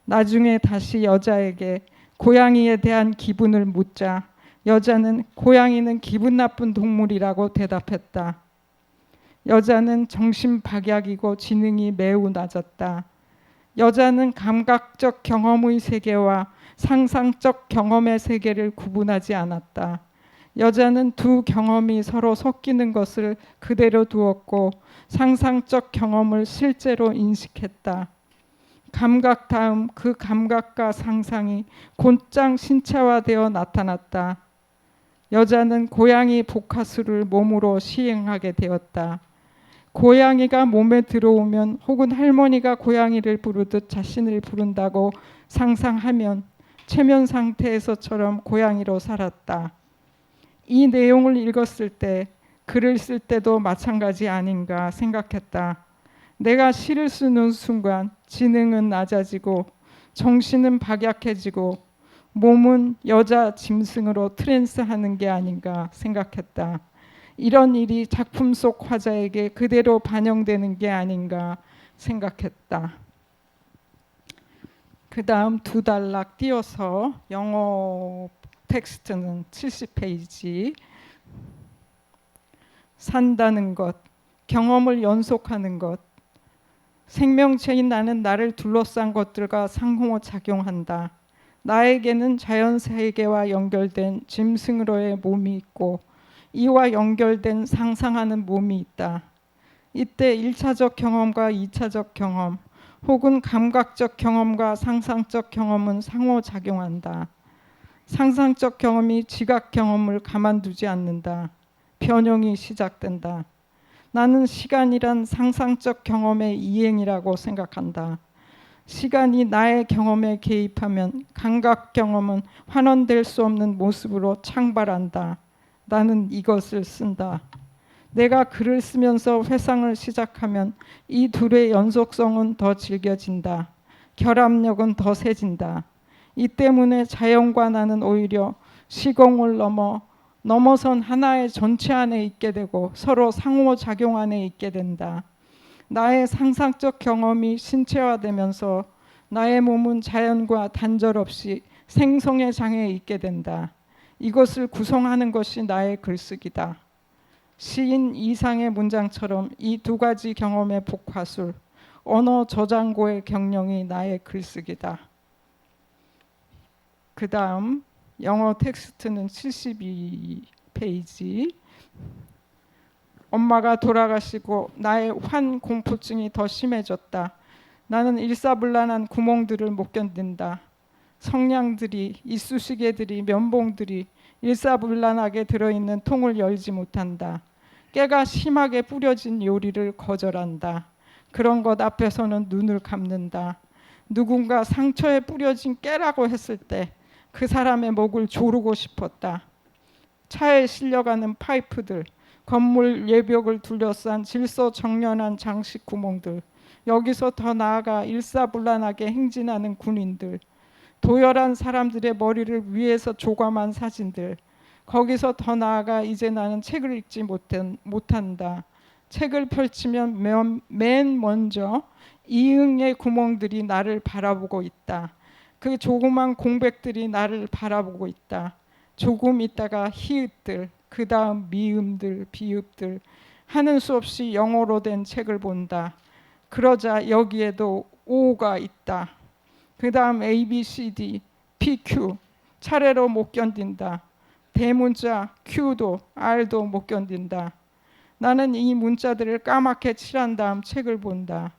나중에 다시 여자에게 고양이에 대한 기분을 묻자 여자는 고양이는 기분 나쁜 동물이라고 대답했다. 여자는 정신박약이고 지능이 매우 낮았다. 여자는 감각적 경험의 세계와 상상적 경험의 세계를 구분하지 않았다. 여자는 두 경험이 서로 섞이는 것을 그대로 두었고 상상적 경험을 실제로 인식했다. 감각 다음 그 감각과 상상이 곧장 신체화되어 나타났다. 여자는 고양이 복화술을 몸으로 시행하게 되었다. 고양이가 몸에 들어오면 혹은 할머니가 고양이를 부르듯 자신을 부른다고 상상하면 최면 상태에서처럼 고양이로 살았다. 이 내용을 읽었을 때 글을 쓸 때도 마찬가지 아닌가 생각했다. 내가 시를 쓰는 순간 지능은 낮아지고 정신은 박약해지고 몸은 여자 짐승으로 트랜스하는 게 아닌가 생각했다. 이런 일이 작품 속 화자에게 그대로 반영되는 게 아닌가 생각했다. 그 다음 두 단락 띄어서 영어 텍스트는 70페이지. 산다는 것, 경험을 연속하는 것, 생명체인 나는 나를 둘러싼 것들과 상호작용한다. 나에게는 자연 세계와 연결된 짐승으로의 몸이 있고 이와 연결된 상상하는 몸이 있다. 이때 1차적 경험과 2차적 경험 혹은 감각적 경험과 상상적 경험은 상호작용한다. 상상적 경험이 지각 경험을 가만두지 않는다. 변형이 시작된다. 나는 시간이란 상상적 경험의 이행이라고 생각한다. 시간이 나의 경험에 개입하면 감각 경험은 환원될 수 없는 모습으로 창발한다. 나는 이것을 쓴다. 내가 글을 쓰면서 회상을 시작하면 이 둘의 연속성은 더 질겨진다. 결합력은 더 세진다. 이 때문에 자연과 나는 오히려 시공을 넘어선 하나의 전체 안에 있게 되고 서로 상호작용 안에 있게 된다. 나의 상상적 경험이 신체화되면서 나의 몸은 자연과 단절 없이 생성의 장에 있게 된다. 이것을 구성하는 것이 나의 글쓰기다. 시인 이상의 문장처럼 이 두 가지 경험의 복화술, 언어 저장고의 경령이 나의 글쓰기다. 그 다음 영어 텍스트는 72페이지. 엄마가 돌아가시고 나의 환공포증이 더 심해졌다. 나는 일사불란한 구멍들을 못 견딘다. 성냥들이, 이쑤시개들이, 면봉들이 일사불란하게 들어있는 통을 열지 못한다. 깨가 심하게 뿌려진 요리를 거절한다. 그런 것 앞에서는 눈을 감는다. 누군가 상처에 뿌려진 깨라고 했을 때 그 사람의 목을 조르고 싶었다. 차에 실려가는 파이프들, 건물 외벽을 둘러싼 질서정연한 장식 구멍들, 여기서 더 나아가 일사불란하게 행진하는 군인들, 도열한 사람들의 머리를 위에서 조감한 사진들, 거기서 더 나아가 이제 나는 책을 읽지 못한다. 책을 펼치면 맨 먼저 이응의 구멍들이 나를 바라보고 있다. 그 조그만 공백들이 나를 바라보고 있다. 조금 있다가 히읗들, 그 다음 미음들, 비읍들, 하는 수 없이 영어로 된 책을 본다. 그러자 여기에도 O가 있다. 그 다음 A, B, C, D, P, Q, 차례로 못 견딘다. 대문자 Q도 R도 못 견딘다. 나는 이 문자들을 까맣게 칠한 다음 책을 본다.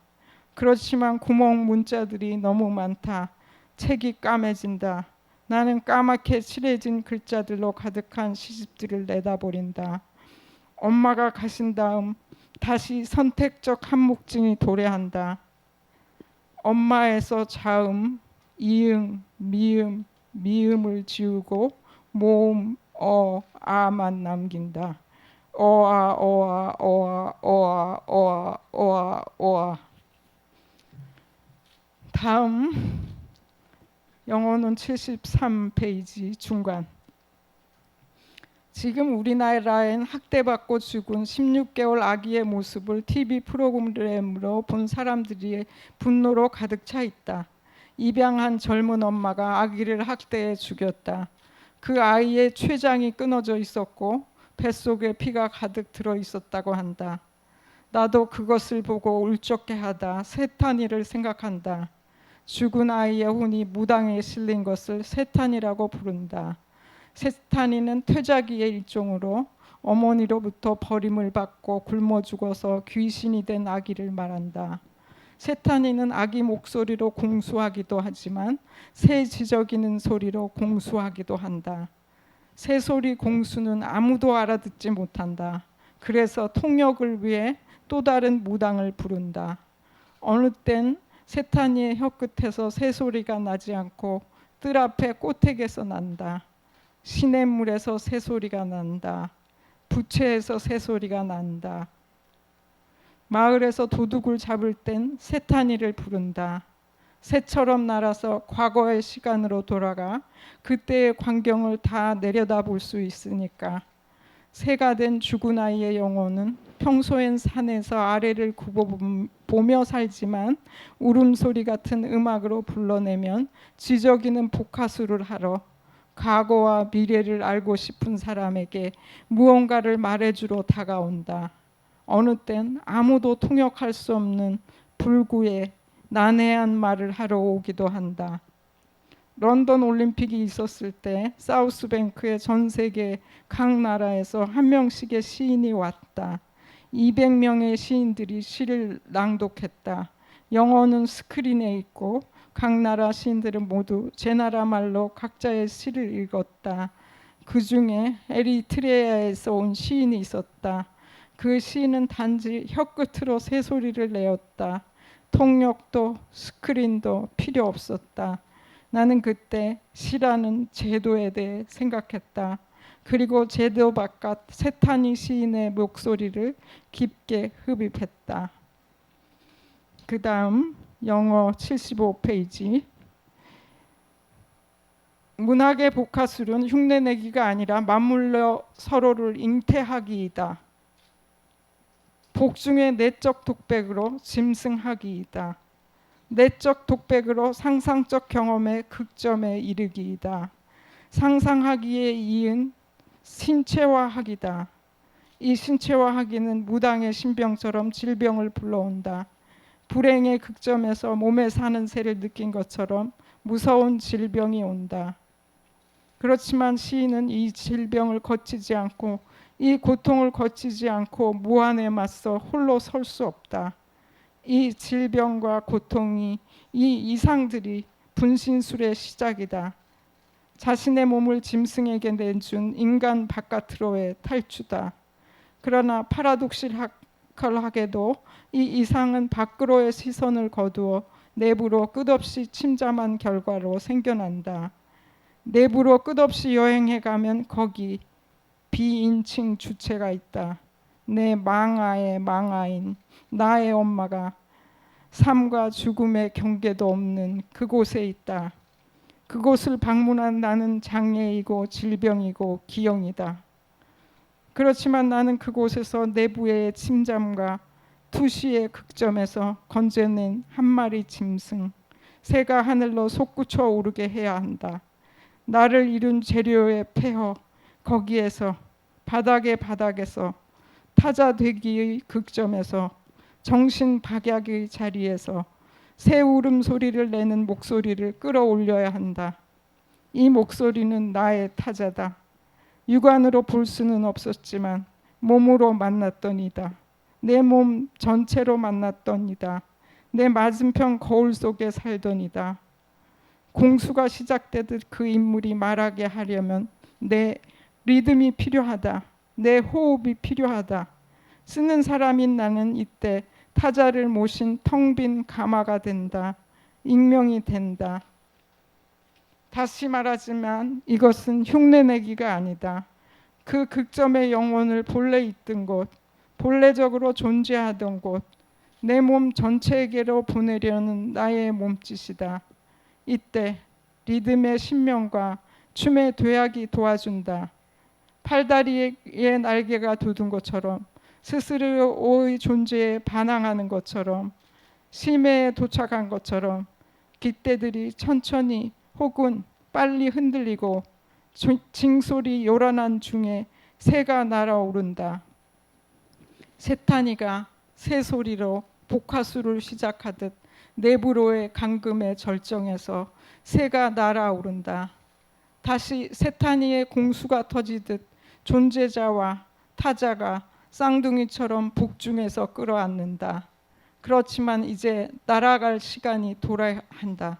그렇지만 구멍 문자들이 너무 많다. 책이 까매진다. 나는 까맣게 칠해진 글자들로 가득한 시집들을 내다버린다. 엄마가 가신 다음 다시 선택적 한묵증이 도래한다. 엄마에서 자음, 이응, 미음, 미음을 지우고 모음, 아만 남긴다. 어아, 어아, 어아, 어아, 어아, 어아, 어아. 다음 영어는 73페이지 중간. 지금 우리나라엔 학대받고 죽은 16개월 아기의 모습을 TV 프로그램으로 본 사람들이 분노로 가득 차 있다. 입양한 젊은 엄마가 아기를 학대해 죽였다. 그 아이의 췌장이 끊어져 있었고 뱃속에 피가 가득 들어 있었다고 한다. 나도 그것을 보고 울적해하다 세탄이를 생각한다. 죽은 아이의 혼이 무당에 실린 것을 세탄이라고 부른다. 세탄이는 퇴자기의 일종으로 어머니로부터 버림을 받고 굶어 죽어서 귀신이 된 아기를 말한다. 세탄이는 아기 목소리로 공수하기도 하지만 새 지저귀는 소리로 공수하기도 한다. 새소리 공수는 아무도 알아듣지 못한다. 그래서 통역을 위해 또 다른 무당을 부른다. 어느 땐 세탄이의 혀끝에서 새소리가 나지 않고 뜰 앞에 꼬택에서 난다. 시냇물에서 새소리가 난다. 부채에서 새소리가 난다. 마을에서 도둑을 잡을 땐 세탄이를 부른다. 새처럼 날아서 과거의 시간으로 돌아가 그때의 광경을 다 내려다볼 수 있으니까. 새가 된 죽은 아이의 영혼은 평소엔 산에서 아래를 굽어보며 살지만 울음소리 같은 음악으로 불러내면 지저귀는 복화술을 하러 과거와 미래를 알고 싶은 사람에게 무언가를 말해주러 다가온다. 어느 땐 아무도 통역할 수 없는 불구에 난해한 말을 하러 오기도 한다. 런던 올림픽이 있었을 때 사우스뱅크에 전 세계 각 나라에서 한 명씩의 시인이 왔다. 200명의 시인들이 시를 낭독했다. 영어는 스크린에 있고 각 나라 시인들은 모두 제 나라 말로 각자의 시를 읽었다. 그 중에 에리트레아에서 온 시인이 있었다. 그 시인은 단지 혀끝으로 새소리를 내었다. 통역도 스크린도 필요 없었다. 나는 그때 시라는 제도에 대해 생각했다. 그리고 제도 바깥 세타니 시인의 목소리를 깊게 흡입했다. 그 다음 영어 75페이지. 문학의 복화술은 흉내내기가 아니라 맞물려 서로를 잉태하기이다. 복중의 내적 독백으로 짐승하기이다. 내적 독백으로 상상적 경험의 극점에 이르기이다. 상상하기에 이은 신체화하기다. 이 신체화하기는 무당의 신병처럼 질병을 불러온다. 불행의 극점에서 몸에 사는 새를 느낀 것처럼 무서운 질병이 온다. 그렇지만 시인은 이 질병을 거치지 않고 이 고통을 거치지 않고 무한에 맞서 홀로 설 수 없다. 이 질병과 고통이 이 이상들이 분신술의 시작이다. 자신의 몸을 짐승에게 내준 인간 바깥으로의 탈주다. 그러나 파라독실하게도 이 이상은 밖으로의 시선을 거두어 내부로 끝없이 침잠한 결과로 생겨난다. 내부로 끝없이 여행해가면 거기 비인칭 주체가 있다. 내 망아의 망아인 나의 엄마가 삶과 죽음의 경계도 없는 그곳에 있다. 그곳을 방문한 나는 장애이고 질병이고 기형이다. 그렇지만 나는 그곳에서 내부의 침잠과 투시의 극점에서 건져낸 한 마리 짐승, 새가 하늘로 솟구쳐 오르게 해야 한다. 나를 이룬 재료의 폐허, 거기에서 바닥에서 타자 되기의 극점에서 정신 박약의 자리에서 새 울음소리를 내는 목소리를 끌어올려야 한다. 이 목소리는 나의 타자다. 육안으로 볼 수는 없었지만 몸으로 만났더니다. 내 몸 전체로 만났더니다. 내 맞은편 거울 속에 살더니다. 공수가 시작되듯 그 인물이 말하게 하려면 내 리듬이 필요하다. 내 호흡이 필요하다. 쓰는 사람인 나는 이때 타자를 모신 텅 빈 가마가 된다. 익명이 된다. 다시 말하지만 이것은 흉내내기가 아니다. 그 극점의 영혼을 본래 있던 곳, 본래적으로 존재하던 곳, 내 몸 전체에게로 보내려는 나의 몸짓이다. 이때 리듬의 신명과 춤의 도약이 도와준다. 팔다리에 날개가 돋은 것처럼 스스로의 존재에 반항하는 것처럼 심해에 도착한 것처럼 깃대들이 천천히 혹은 빨리 흔들리고 징소리 요란한 중에 새가 날아오른다. 세타니가 새소리로 복화술을 시작하듯 내부로의 감금의 절정에서 새가 날아오른다. 다시 세타니의 공수가 터지듯 존재자와 타자가 쌍둥이처럼 복중에서 끌어안는다. 그렇지만 이제 날아갈 시간이 돌아야 한다.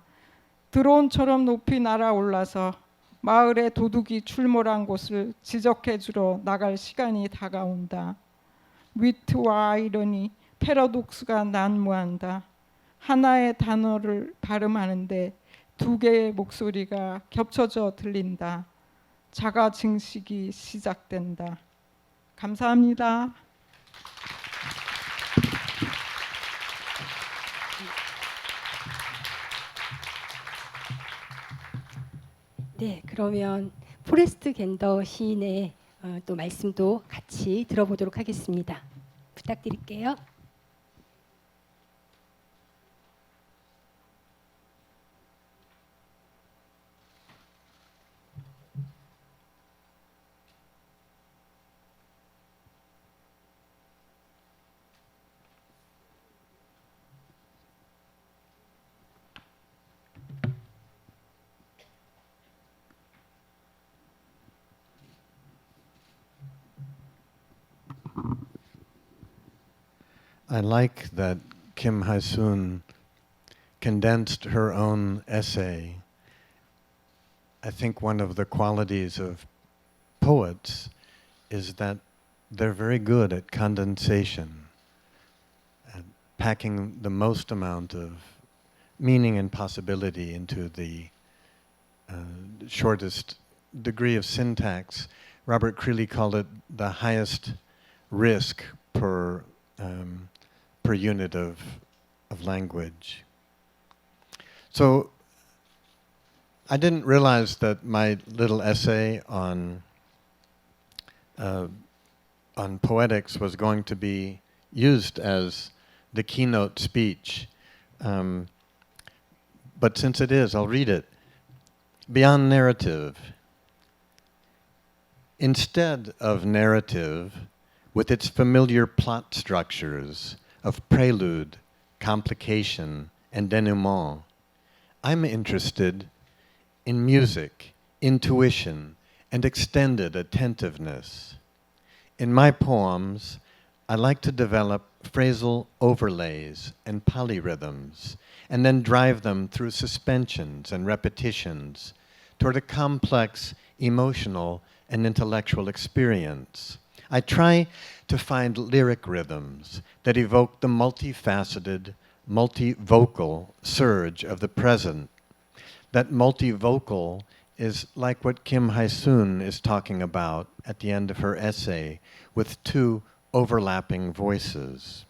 드론처럼 높이 날아올라서 마을의 도둑이 출몰한 곳을 지적해주러 나갈 시간이 다가온다. 위트와 아이러니, 패러독스가 난무한다. 하나의 단어를 발음하는데 두 개의 목소리가 겹쳐져 들린다. 자가 증식이 시작된다. 감사합니다. 네, 그러면 포레스트 겐더 시인의 또 말씀도 같이 들어보도록 하겠습니다. 부탁드릴게요. I like that Kim Hai-soon condensed her own essay. I think one of the qualities of poets is that they're very good at condensation, at packing the most amount of meaning and possibility into the shortest degree of syntax. Robert Creeley called it the highest risk per unit of language. So I didn't realize that my little essay on poetics was going to be used as the keynote speech. But since it is, I'll read it. Beyond narrative. Instead of narrative, with its familiar plot structures of prelude, complication, and denouement, I'm interested in music, intuition, and extended attentiveness. In my poems, I like to develop phrasal overlays and polyrhythms, and then drive them through suspensions and repetitions toward a complex emotional and intellectual experience. I try to find lyric rhythms that evoke the multifaceted, multivocal surge of the present. That multivocal is like what Kim Hai-soon is talking about at the end of her essay, with two overlapping voices.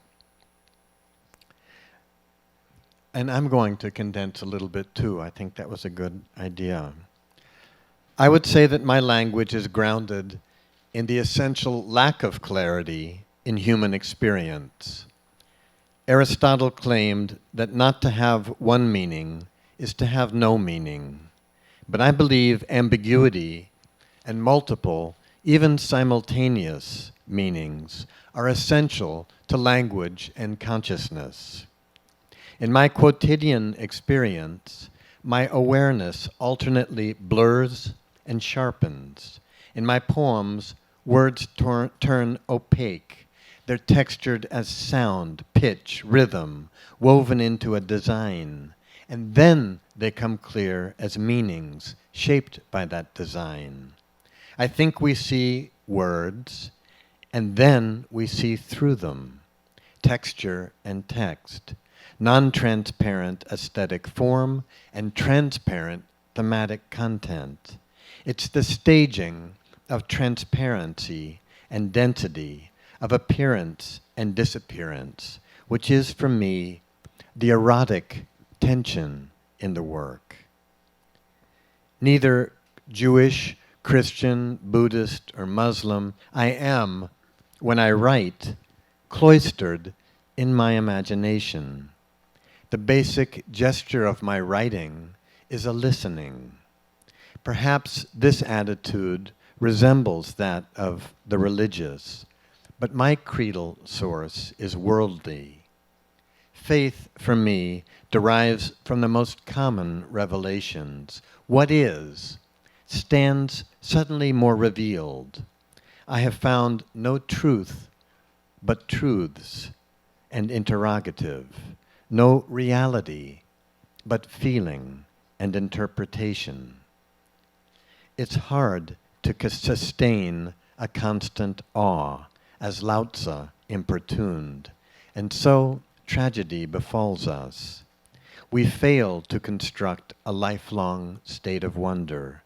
And I'm going to condense a little bit too. I think that was a good idea. I would say that my language is grounded in the essential lack of clarity in human experience. Aristotle claimed that not to have one meaning is to have no meaning. But I believe ambiguity and multiple, even simultaneous meanings are essential to language and consciousness. In my quotidian experience, my awareness alternately blurs and sharpens. In my poems, words turn opaque. They're textured as sound, pitch, rhythm, woven into a design. And then they come clear as meanings shaped by that design. I think we see words, and then we see through them, texture and text, non-transparent aesthetic form, and transparent thematic content. It's the staging of transparency and density, of appearance and disappearance, which is, for me, the erotic tension in the work. Neither Jewish, Christian, Buddhist, or Muslim, I am, when I write, cloistered in my imagination. The basic gesture of my writing is a listening. Perhaps this attitude resembles that of the religious, but my creedal source is worldly. Faith, for me, derives from the most common revelations. What is stands suddenly more revealed. I have found no truth but truths and interrogative, no reality but feeling and interpretation. It's hard to sustain a constant awe, as Lao Tzu importuned, and so tragedy befalls us. We fail to construct a lifelong state of wonder,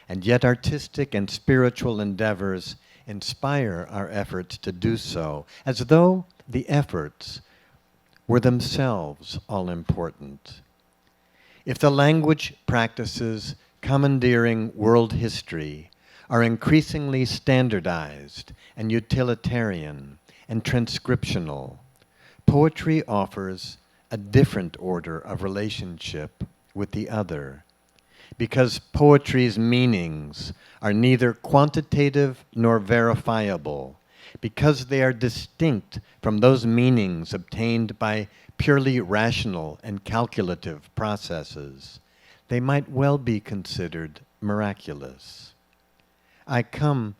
and yet artistic and spiritual endeavors inspire our efforts to do so, as though the efforts were themselves all important. If the language practices commandeering world history are increasingly standardized and utilitarian and transcriptional, poetry offers a different order of relationship with the other, because poetry's meanings are neither quantitative nor verifiable, because they are distinct from those meanings obtained by purely rational and calculative processes, they might well be considered miraculous. I come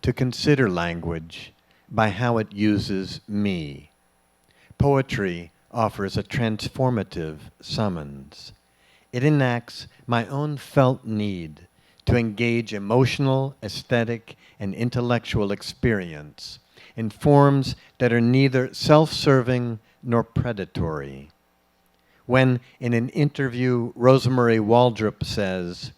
to consider language by how it uses me. Poetry offers a transformative summons. It enacts my own felt need to engage emotional, aesthetic, and intellectual experience in forms that are neither self-serving nor predatory. When, in an interview, Rosemary Waldrop says,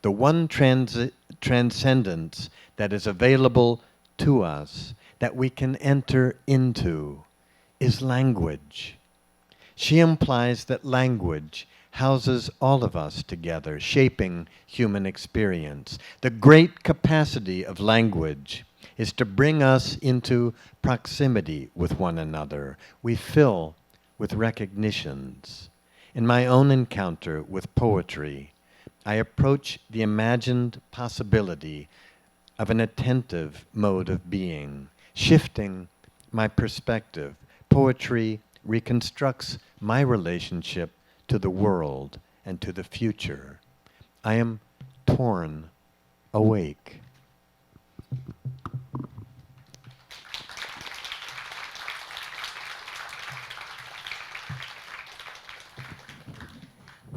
"The one transcendence that is available to us, that we can enter into, is language." She implies that language houses all of us together, shaping human experience. The great capacity of language is to bring us into proximity with one another. We fill with recognitions. In my own encounter with poetry, I approach the imagined possibility of an attentive mode of being, shifting my perspective. Poetry reconstructs my relationship to the world and to the future. I am torn awake.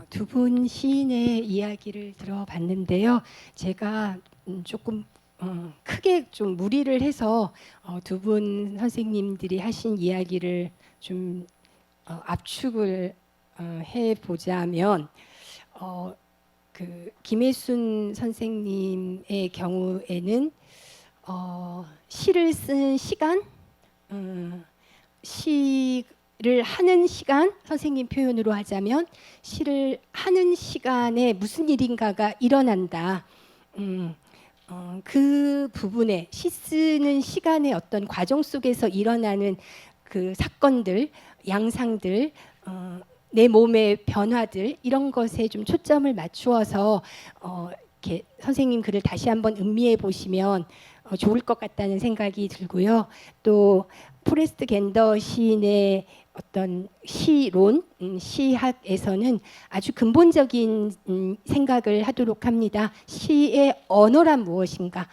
두 분 시인의 이야기를 들어봤는데요. 제가 조금 크게 좀 무리를 해서 두 분 선생님들이 하신 이야기를 좀 압축을 해보자면 그 김혜순 선생님의 경우에는 시를 쓴 시간, 시를 하는 시간, 선생님 표현으로 하자면 시를 하는 시간에 무슨 일인가가 일어난다. 그 부분에 시 쓰는 시간의 어떤 과정 속에서 일어나는 그 사건들, 양상들, 내 몸의 변화들 이런 것에 좀 초점을 맞추어서 이렇게 선생님 글을 다시 한번 음미해 보시면 좋을 것 같다는 생각이 들고요. 또 포레스트 겐더 시인의 어떤 시론, 시학에서는 아주 근본적인 생각을 하도록 합니다. 시의 언어란 무엇인가?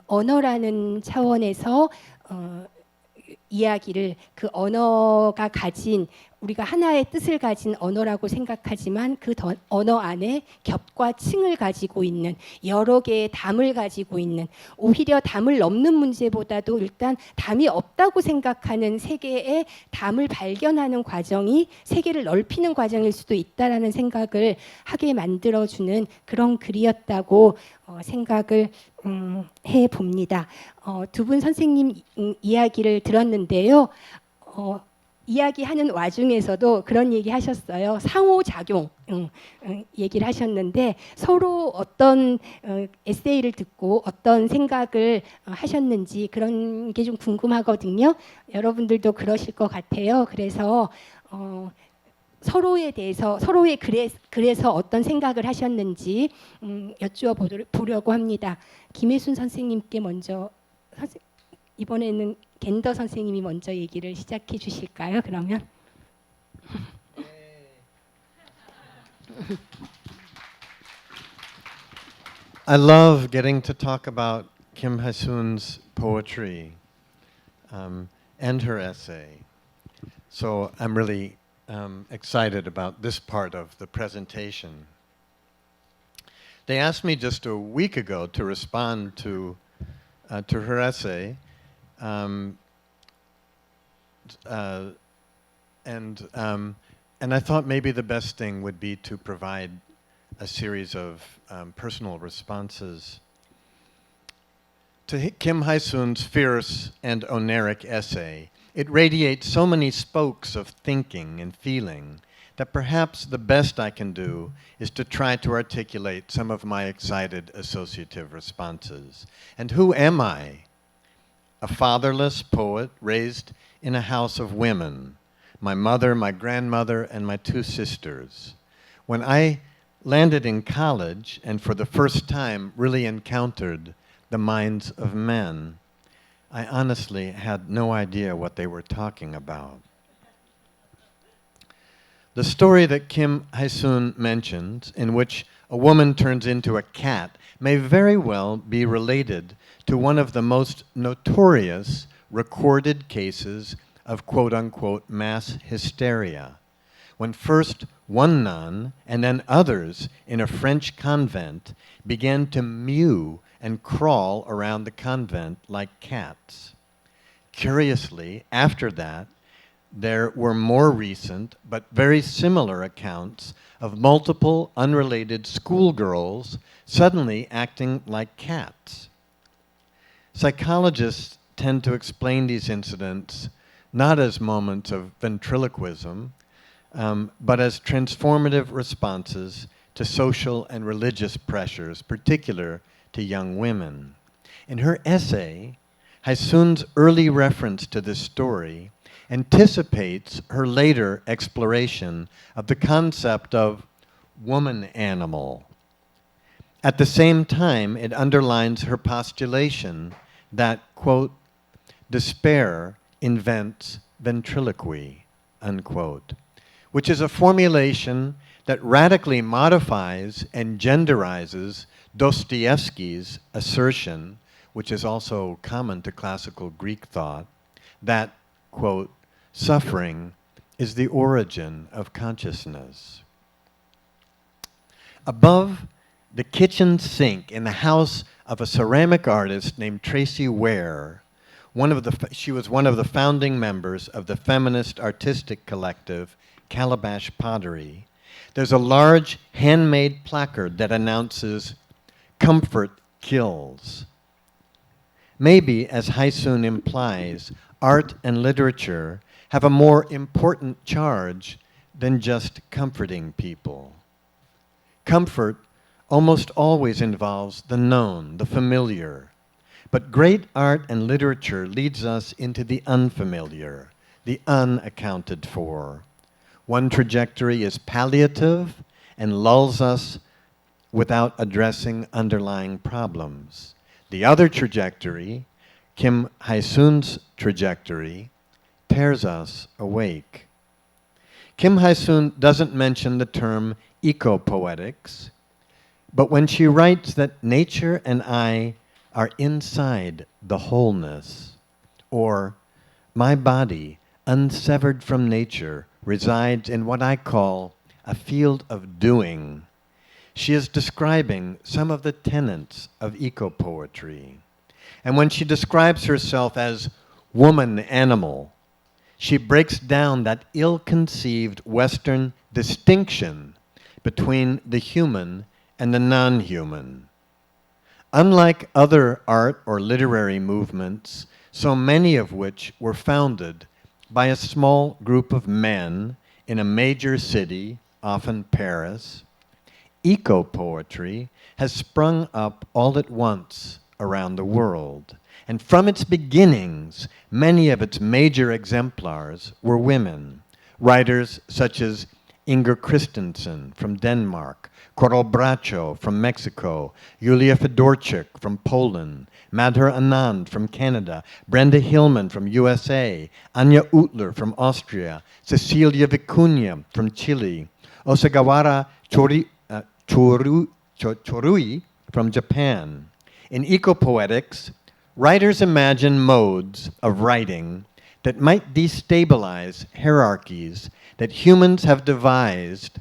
언어라는 차원에서 이야기를 그 언어가 가진 우리가 하나의 뜻을 가진 언어라고 생각하지만 그 언어 안에 겹과 층을 가지고 있는 여러 개의 담을 가지고 있는 오히려 담을 넘는 문제보다도 일단 담이 없다고 생각하는 세계의 담을 발견하는 과정이 세계를 넓히는 과정일 수도 있다라는 생각을 하게 만들어주는 그런 글이었다고 생각을 해봅니다. 두 분 선생님 이야기를 들었는데요. 이야기하는 와중에서도 그런 얘기 하셨어요. 상호작용 얘기를 하셨는데 서로 어떤 에세이를 듣고 어떤 생각을 하셨는지 그런 게 좀 궁금하거든요. 여러분들도 그러실 것 같아요. 그래서 서로에 대해서 서로의 글에서 어떤 생각을 하셨는지 여쭈어 보려고 합니다. 김혜순 선생님께 먼저 이번에는 겐더 선생님이 먼저 얘기를 시작해 주실까요? 그러면 I love getting to talk about Kim Hae-soon's poetry and her essay. So I'm really excited about this part of the presentation. They asked me just a week ago to respond to her essay, and I thought maybe the best thing would be to provide a series of personal responses to Kim Hae-soon's fierce and oniric essay. It radiates so many spokes of thinking and feeling that perhaps the best I can do is to try to articulate some of my excited associative responses. And who am I? A fatherless poet raised in a house of women, my mother, my grandmother, and my two sisters. When I landed in college and for the first time really encountered the minds of men, I honestly had no idea what they were talking about. The story that Kim Hae-soon mentions, in which a woman turns into a cat, may very well be related to one of the most notorious recorded cases of quote-unquote mass hysteria, when first one nun and then others in a French convent began to mew and crawl around the convent like cats. Curiously, after that, there were more recent but very similar accounts of multiple unrelated schoolgirls suddenly acting like cats. Psychologists tend to explain these incidents not as moments of ventriloquism, but as transformative responses to social and religious pressures, particular to young women. In her essay, Haisun's early reference to this story anticipates her later exploration of the concept of woman animal. At the same time, it underlines her postulation that, quote, despair invents ventriloquy, unquote, which is a formulation that radically modifies and genderizes Dostoevsky's assertion, which is also common to classical Greek thought, that, quote, suffering is the origin of consciousness. Above the kitchen sink in the house of a ceramic artist named Tracy Ware, she was one of the founding members of the feminist artistic collective Calabash Pottery. There's a large handmade placard that announces, "Comfort kills." Maybe, as Haisun implies, art and literature have a more important charge than just comforting people. Comfort almost always involves the known, the familiar. But great art and literature leads us into the unfamiliar, the unaccounted for. One trajectory is palliative and lulls us without addressing underlying problems. The other trajectory, Kim Haisun's trajectory, tears us awake. Kim Haisun doesn't mention the term eco-poetics, but when she writes that nature and I are inside the wholeness, or my body, unsevered from nature, resides in what I call a field of doing, she is describing some of the tenets of eco-poetry. And when she describes herself as woman-animal, she breaks down that ill-conceived Western distinction between the human and the non-human. Unlike other art or literary movements, so many of which were founded by a small group of men in a major city, often Paris, eco-poetry has sprung up all at once around the world. And from its beginnings, many of its major exemplars were women. Writers such as Inger Christensen from Denmark, Coral Bracho from Mexico, Julia Fedorchuk from Poland, Madhur Anand from Canada, Brenda Hillman from USA, Anya Utler from Austria, Cecilia Vicuña from Chile, Osagawara Chorui from Japan. In eco-poetics, writers imagine modes of writing that might destabilize hierarchies that humans have devised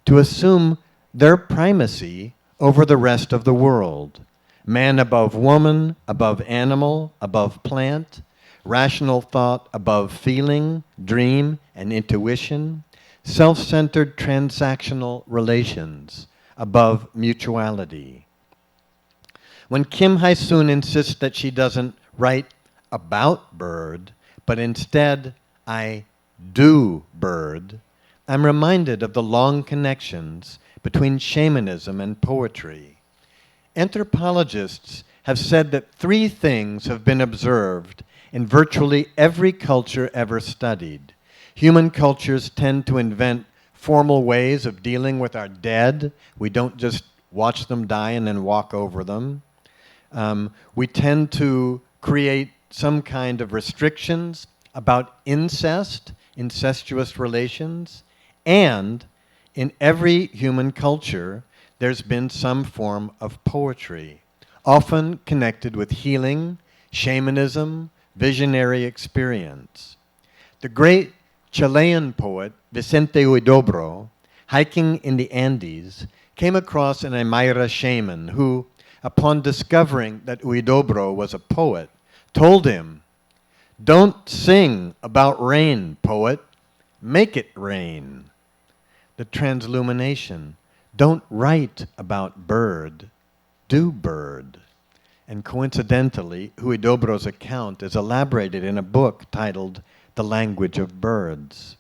to assume their primacy over the rest of the world. Man above woman, above animal, above plant, rational thought above feeling, dream, and intuition, self-centered transactional relations above mutuality. When Kim Haisun insists that she doesn't write about bird, but instead, I do bird, I'm reminded of the long connections between shamanism and poetry. Anthropologists have said that three things have been observed in virtually every culture ever studied. Human cultures tend to invent formal ways of dealing with our dead. We don't just watch them die and then walk over them. We tend to create some kind of restrictions about incest, incestuous relations, and in every human culture, there's been some form of poetry, often connected with healing, shamanism, visionary experience. The great Chilean poet Vicente Huidobro, hiking in the Andes, came across an Aymara shaman who, upon discovering that Huidobro was a poet, told him, "Don't sing about rain, poet. Make it rain." The translumination, don't write about bird, do bird. And coincidentally, Huidobro's account is elaborated in a book titled The Language of Birds.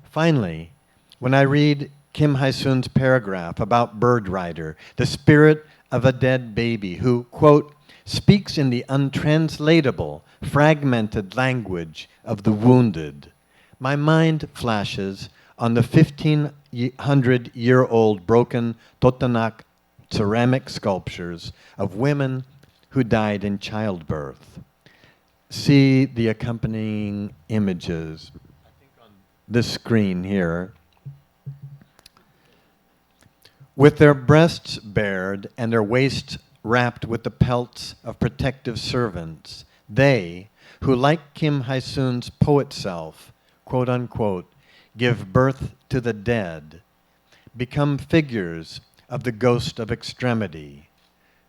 Finally, when I read Kim Hai-soon's paragraph about Bird Rider, the spirit of a dead baby who, quote, speaks in the untranslatable, fragmented language of the wounded, my mind flashes on the 1,500-year-old broken Totonac ceramic sculptures of women who died in childbirth. See the accompanying images, I think on this screen here. With their breasts bared and their waists wrapped with the pelts of protective servants, they, who like Kim Hai-soon's poet self, quote unquote, give birth to the dead, become figures of the ghost of extremity,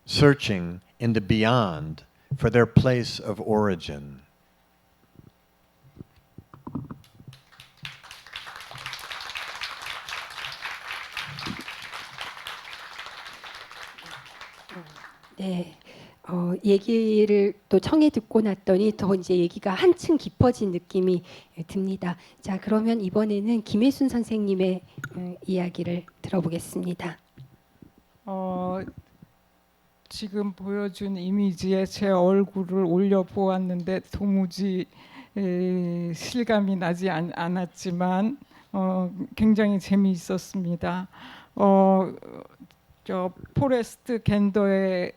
searching in the beyond for their place of origin. 네, 얘기를 또 청해 듣고 났더니 더 이제 얘기가 한층 깊어진 느낌이 듭니다. 자, 그러면 이번에는 김혜순 선생님의 이야기를 들어보겠습니다. 지금 보여준 이미지에 제 얼굴을 올려 보았는데 도무지 실감이 나지 않았지만 굉장히 재미있었습니다. 저 포레스트 겐더의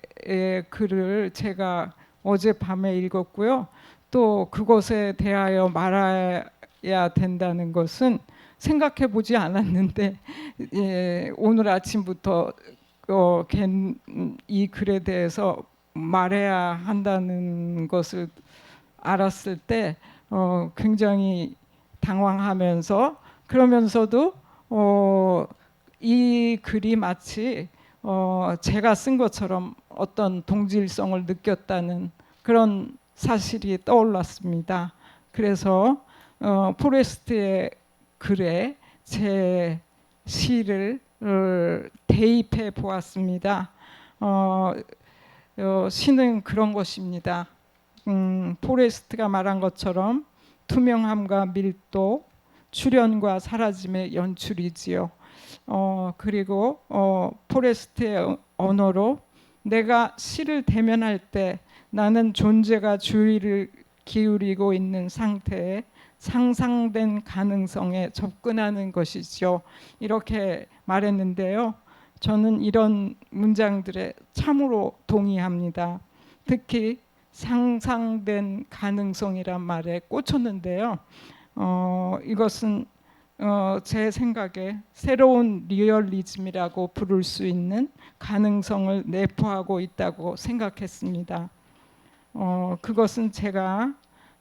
글을 제가 어젯밤에 읽었고요. 또 그것에 대하여 말해야 된다는 것은 생각해 보지 않았는데 오늘 아침부터 이 글에 대해서 말해야 한다는 것을 알았을 때 굉장히 당황하면서 그러면서도 이 글이 마치 제가 쓴 것처럼 어떤 동질성을 느꼈다는 그런 사실이 떠올랐습니다. 그래서 포레스트의 글에 제 시를 대입해 보았습니다. 시는 그런 것입니다. 포레스트가 말한 것처럼 투명함과 밀도, 출현과 사라짐의 연출이지요. 그리고 포레스트의 언어로 내가 시를 대면할 때 나는 존재가 주의를 기울이고 있는 상태에 상상된 가능성에 접근하는 것이죠. 이렇게 말했는데요. 저는 이런 문장들에 참으로 동의합니다. 특히 상상된 가능성이란 말에 꽂혔는데요. 이것은 제 생각에 새로운 리얼리즘이라고 부를 수 있는 가능성을 내포하고 있다고 생각했습니다. 그것은 제가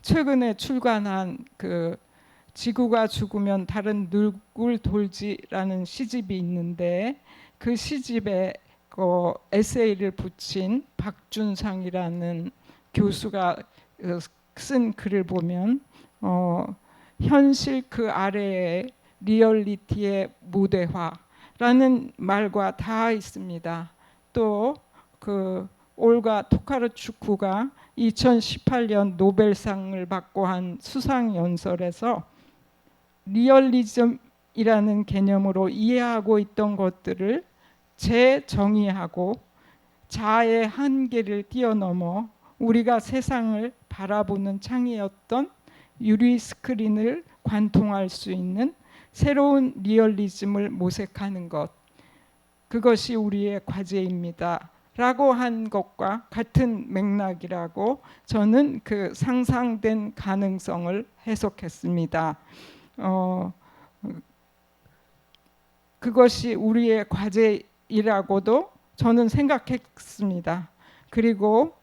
최근에 출간한 그 지구가 죽으면 다른 누굴 돌지라는 시집이 있는데 그 시집에 에세이를 붙인 박준상이라는 교수가 쓴 글을 보면 현실 그 아래에 리얼리티의 무대화라는 말과 닿아 있습니다. 또 그 올가 토카르추크가 2018년 노벨상을 받고 한 수상 연설에서 리얼리즘이라는 개념으로 이해하고 있던 것들을 재정의하고 자아의 한계를 뛰어넘어 우리가 세상을 바라보는 창이었던 유리 스크린을 관통할 수 있는 새로운 리얼리즘을 모색하는 것, 그것이 우리의 과제입니다 라고 한 것과 같은 맥락이라고 저는 그 상상된 가능성을 해석했습니다. 그것이 우리의 과제이라고도 저는 생각했습니다. 그리고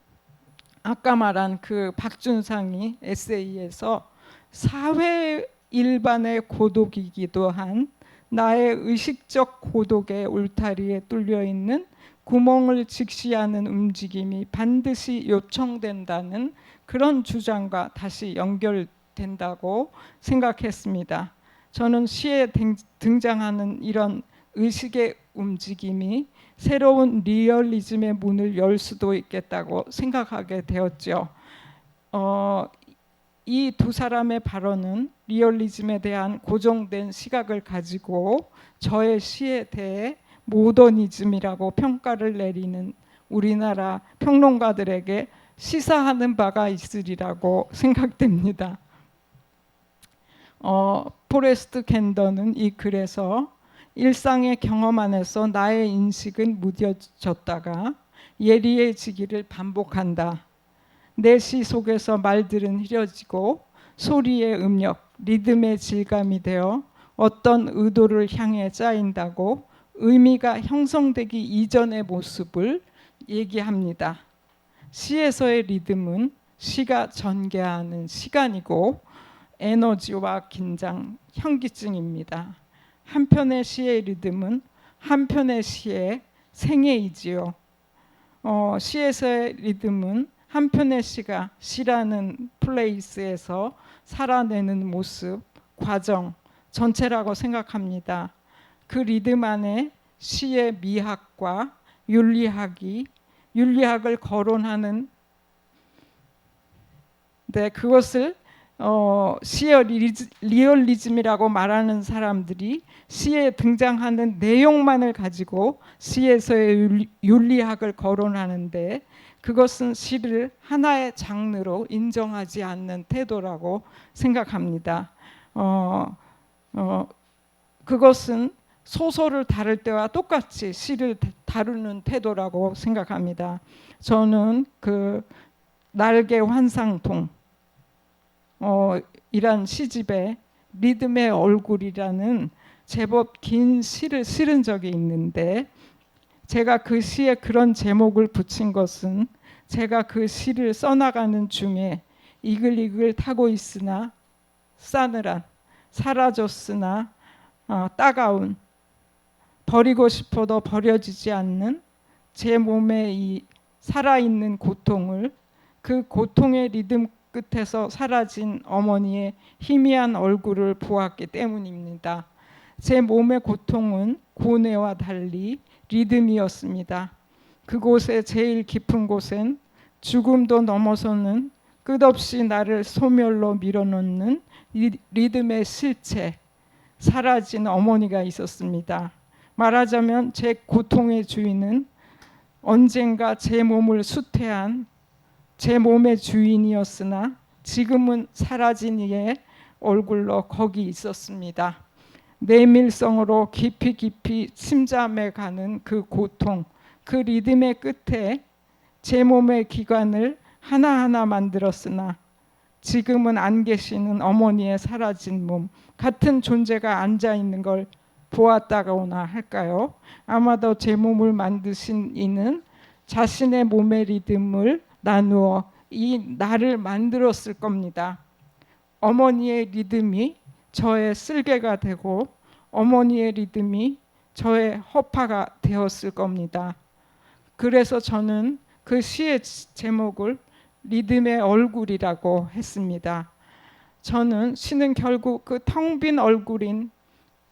아까 말한 그 박준상이 에세이에서 사회 일반의 고독이기도 한 나의 의식적 고독의 울타리에 뚫려 있는 구멍을 직시하는 움직임이 반드시 요청된다는 그런 주장과 다시 연결된다고 생각했습니다. 저는 시에 등장하는 이런 의식의 움직임이 새로운 리얼리즘의 문을 열 수도 있겠다고 생각하게 되었죠. 이 두 사람의 발언은 리얼리즘에 대한 고정된 시각을 가지고 저의 시에 대해 모더니즘이라고 평가를 내리는 우리나라 평론가들에게 시사하는 바가 있으리라고 생각됩니다. 포레스트 캔더는 이 글에서 일상의 경험 안에서 나의 인식은 무뎌졌다가 예리해지기를 반복한다. 내 시 속에서 말들은 흐려지고 소리의 음력, 리듬의 질감이 되어 어떤 의도를 향해 짜인다고 의미가 형성되기 이전의 모습을 얘기합니다. 시에서의 리듬은 시가 전개하는 시간이고 에너지와 긴장, 현기증입니다. 한편의 시의 리듬은 한편의 시의 생애이지요. 시에서의 리듬은 한편의 시가 시라는 플레이스에서 살아내는 모습, 과정, 전체라고 생각합니다. 그 리듬 안에 시의 미학과 윤리학을 거론하는 그것을 시의 리얼리즘이라고 말하는 사람들이 시에 등장하는 내용만을 가지고 시에서의 윤리학을 거론하는데 그것은 시를 하나의 장르로 인정하지 않는 태도라고 생각합니다. 그것은 소설을 다룰 때와 똑같이 시를 다루는 태도라고 생각합니다. 저는 그 날개 환상통 이란 시집에 리듬의 얼굴이라는 제법 긴 시를 실은 적이 있는데 제가 그 시에 그런 제목을 붙인 것은 제가 그 시를 써나가는 중에 이글이글 타고 있으나 싸늘한, 사라졌으나 따가운, 버리고 싶어도 버려지지 않는 제 몸의 이 살아있는 고통을 그 고통의 리듬 끝에서 사라진 어머니의 희미한 얼굴을 보았기 때문입니다. 제 몸의 고통은 고뇌와 달리 리듬이었습니다. 그곳에 제일 깊은 곳엔 죽음도 넘어서는 끝없이 나를 소멸로 밀어넣는 리듬의 실체, 사라진 어머니가 있었습니다. 말하자면 제 고통의 주인은 언젠가 제 몸을 수태한 제 몸의 주인이었으나 지금은 사라진 이의 얼굴로 거기 있었습니다. 내밀성으로 깊이 침잠해 가는 그 고통, 그 리듬의 끝에 제 몸의 기관을 하나하나 만들었으나 지금은 안 계시는 어머니의 사라진 몸, 같은 존재가 앉아 있는 걸 보았다거나 할까요? 아마도 제 몸을 만드신 이는 자신의 몸의 리듬을 나누어 이 나를 만들었을 겁니다. 어머니의 리듬이 저의 쓸개가 되고 어머니의 리듬이 저의 허파가 되었을 겁니다. 그래서 저는 그 시의 제목을 리듬의 얼굴이라고 했습니다. 저는 시는 결국 그 텅 빈 얼굴인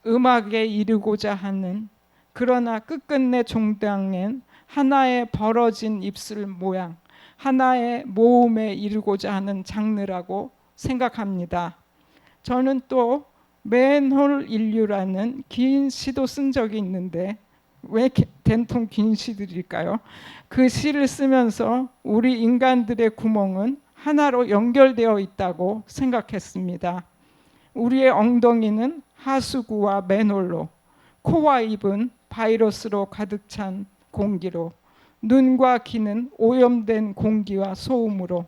음악에 이르고자 하는 그러나 끝끝내 종당엔 하나의 벌어진 입술 모양, 하나의 모음에 이르고자 하는 장르라고 생각합니다. 저는 또 맨홀 인류라는 긴 시도 쓴 적이 있는데 왜 된통 긴 시들일까요? 그 시를 쓰면서 우리 인간들의 구멍은 하나로 연결되어 있다고 생각했습니다. 우리의 엉덩이는 하수구와 맨홀로, 코와 입은 바이러스로 가득 찬 공기로, 눈과 귀는 오염된 공기와 소음으로.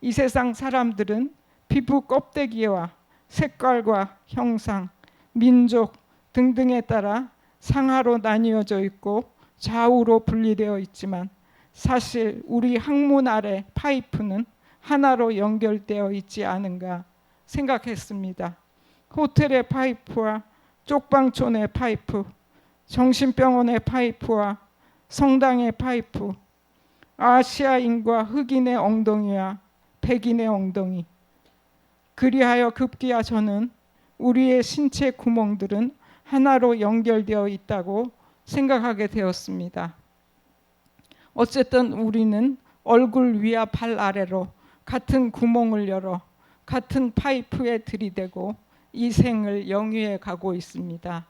이 세상 사람들은 피부 껍데기와 색깔과 형상, 민족 등등에 따라 상하로 나뉘어져 있고 좌우로 분리되어 있지만 사실 우리 항문 아래 파이프는 하나로 연결되어 있지 않은가 생각했습니다. 호텔의 파이프와 쪽방촌의 파이프, 정신병원의 파이프와 성당의 파이프, 아시아인과 흑인의 엉덩이와 백인의 엉덩이. 그리하여 급기야 저는 우리의 신체 구멍들은 하나로 연결되어 있다고 생각하게 되었습니다. 어쨌든 우리는 얼굴 위와 발 아래로 같은 구멍을 열어 같은 파이프에 들이대고 이 생을 영위해 가고 있습니다.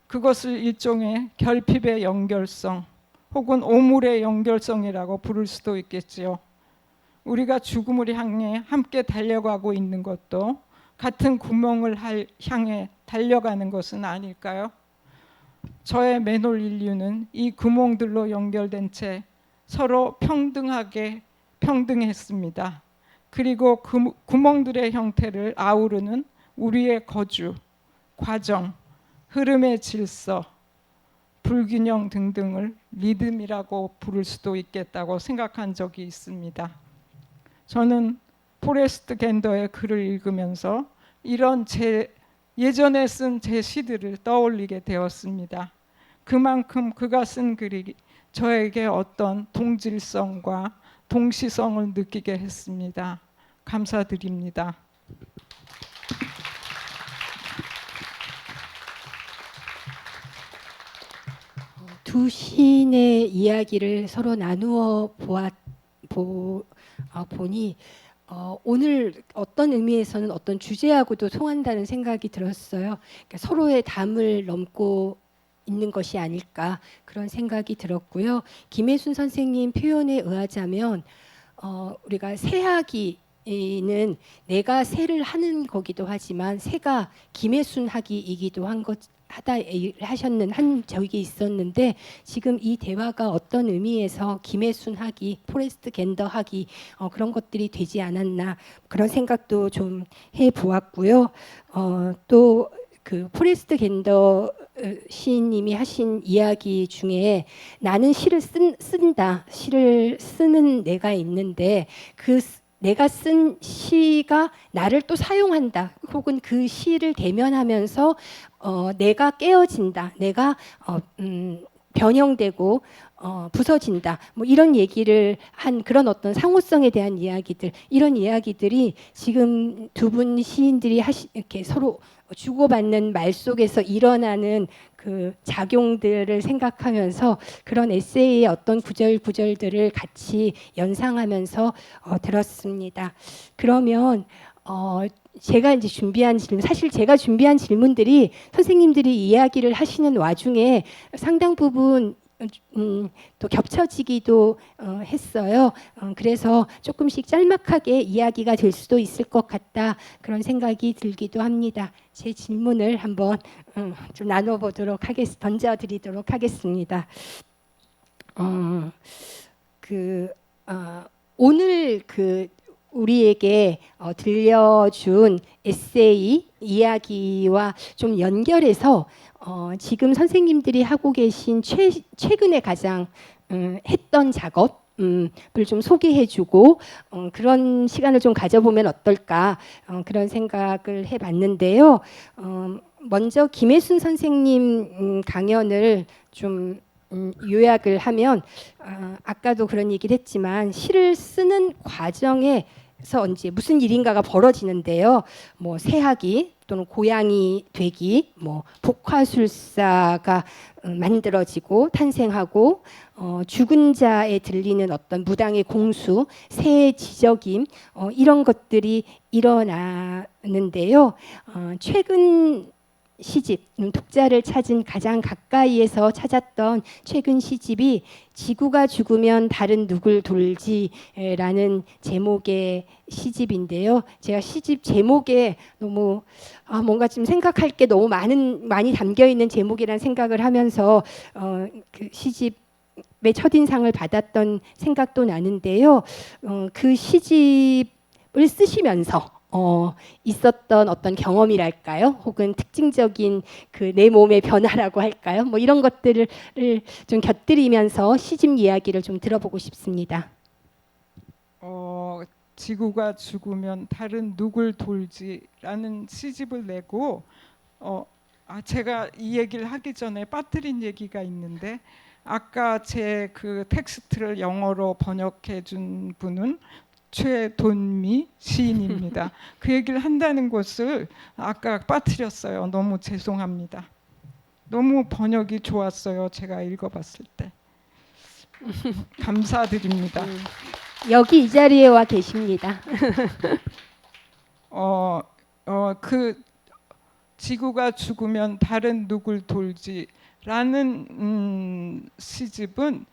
그것을 일종의 결핍의 연결성 혹은 오물의 연결성이라고 부를 수도 있겠지요. 우리가 죽음을 향해 함께 달려가고 있는 것도 같은 구멍을 향해 달려가는 것은 아닐까요? 저의 맨홀 인류는 이 구멍들로 연결된 채 서로 평등했습니다. 그리고 그 구멍들의 형태를 아우르는 우리의 거주, 과정, 흐름의 질서, 불균형 등등을 리듬이라고 부를 수도 있겠다고 생각한 적이 있습니다. 저는 포레스트 겐더의 글을 읽으면서 이런 예전에 쓴 제 시들을 떠올리게 되었습니다. 그만큼 그가 쓴 글이 저에게 어떤 동질성과 동시성을 느끼게 했습니다. 감사드립니다. 두 시인의 이야기를 서로 나누어 보니 오늘 어떤 의미에서는 어떤 주제하고도 통한다는 생각이 들었어요. 그러니까 서로의 담을 넘고 있는 것이 아닐까 그런 생각이 들었고요. 김혜순 선생님 표현에 의하자면 우리가 새하기는 내가 새를 하는 거기도 하지만 새가 김혜순 하기이기도 하다 하셨는 한 적이 있었는데 지금 이 대화가 어떤 의미에서 김혜순 하기, 포레스트 겐더 하기 그런 것들이 되지 않았나 그런 생각도 좀 해보았고요. 또 그 포레스트 겐더 시인님이 하신 이야기 중에 나는 시를 쓴다, 시를 쓰는 내가 있는데 그 내가 쓴 시가 나를 또 사용한다. 혹은 그 시를 대면하면서 내가 깨어진다. 내가 변형되고 부서진다. 뭐 이런 얘기를 한 그런 어떤 상호성에 대한 이야기들, 이런 이야기들이 지금 두 분 시인들이 이렇게 서로 주고받는 말 속에서 일어나는 그 작용들을 생각하면서 그런 에세이의 어떤 구절들을 같이 연상하면서 들었습니다. 그러면 제가 이제 준비한 질문, 사실 제가 준비한 질문들이 선생님들이 이야기를 하시는 와중에 상당 부분 또 겹쳐지기도 했어요. 그래서 조금씩 짤막하게 이야기가 될 수도 있을 것 같다 그런 생각이 들기도 합니다. 제 질문을 한번 좀 나눠보도록 던져드리도록 하겠습니다. 오늘 우리에게 들려준 에세이 이야기와 좀 연결해서 지금 선생님들이 하고 계신 최근에 가장 했던 작업을 좀 소개해주고 그런 시간을 좀 가져보면 어떨까 그런 생각을 해봤는데요. 먼저 김혜순 선생님 강연을 좀 요약을 하면 아까도 그런 얘기를 했지만 시를 쓰는 과정에서 이제 무슨 일인가가 벌어지는데요. 뭐 새하기 또는 고양이 되기, 뭐 복화술사가 만들어지고 탄생하고 죽은 자에 들리는 어떤 무당의 공수, 새의 지적임 이런 것들이 일어나는데요. 최근 시집, 독자를 찾은 가장 가까이에서 찾았던 최근 시집이 지구가 죽으면 다른 누굴 돌지라는 제목의 시집인데요. 제가 시집 제목에 너무 뭔가 좀 생각할 게 너무 많이 담겨 있는 제목이라는 생각을 하면서 그 시집의 첫인상을 받았던 생각도 나는데요. 그 시집을 쓰시면서 있었던 어떤 경험이랄까요? 혹은 특징적인 그 내 몸의 변화라고 할까요? 뭐 이런 것들을 좀 곁들이면서 시집 이야기를 좀 들어보고 싶습니다. 지구가 죽으면 달은 누굴 돌지라는 시집을 내고 제가 이 얘기를 하기 전에 빠뜨린 얘기가 있는데 아까 제 그 텍스트를 영어로 번역해 준 분은 최돈미 시인입니다. 그 얘기를 한다는 것을 아까 빠뜨렸어요. 너무 죄송합니다. 너무 번역이 좋았어요. 제가 읽어봤을 때. 감사드립니다. 여기 이 자리에 와 계십니다. 그 지구가 죽으면 달은 누굴 돌지라는 시집은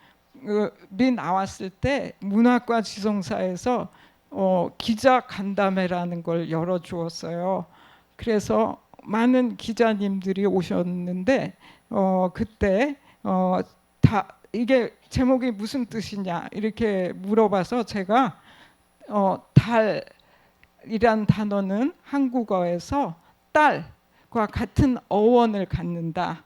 미 나왔을 때 문학과 지성사에서 기자 간담회라는 걸 열어주었어요. 그래서 많은 기자님들이 오셨는데 그때 다 이게 제목이 무슨 뜻이냐 이렇게 물어봐서 제가 달이란 단어는 한국어에서 딸과 같은 어원을 갖는다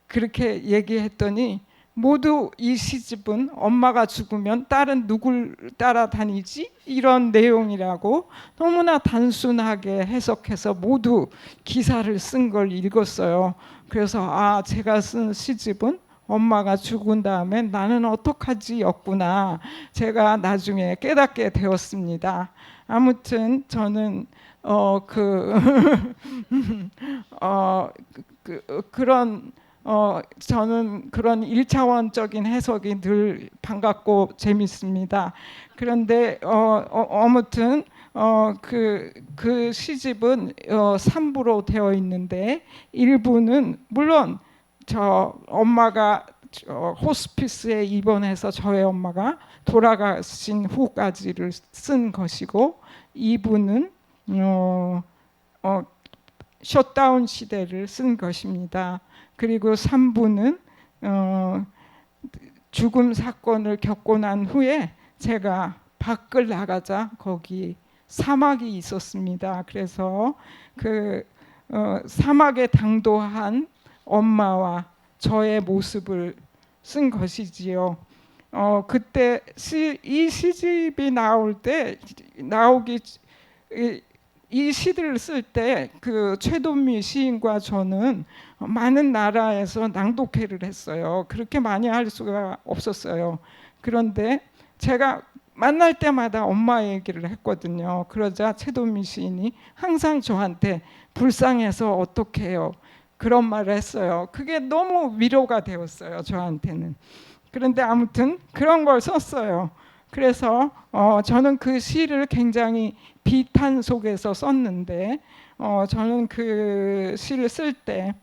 그렇게 얘기했더니 모두 이 시집은 엄마가 죽으면 딸은 누굴 따라다니지? 이런 내용이라고 너무나 단순하게 해석해서 모두 기사를 쓴 걸 읽었어요. 그래서 제가 쓴 시집은 엄마가 죽은 다음에 나는 어떡하지 였구나. 제가 나중에 깨닫게 되었습니다. 아무튼 저는 저는 그런 1차원적인 해석이 늘 반갑고 재밌습니다. 그런데 아무튼 그 시집은 3부로 되어 있는데 1부는 물론 저 엄마가 호스피스에 입원해서 저의 엄마가 돌아가신 후까지를 쓴 것이고 2부는 셧다운 시대를 쓴 것입니다. 그리고 3부는 죽음 사건을 겪고 난 후에 제가 밖을 나가자 거기 사막이 있었습니다. 그래서 그 사막에 당도한 엄마와 저의 모습을 쓴 것이지요. 그때 이 시집이 이 시를 쓸 때 그 최돈미 시인과 저는 많은 나라에서 낭독회를 했어요. 그렇게 많이 할 수가 없었어요. 그런데 제가 만날 때마다 엄마 얘기를 했거든요. 그러자 최돈미 시인이 항상 저한테 불쌍해서 어떡해요. 그런 말을 했어요. 그게 너무 위로가 되었어요. 저한테는. 그런데 아무튼 그런 걸 썼어요. 그래서 저는 그 시를 굉장히 비탄 속에서 썼는데 저는 그 시를 쓸 때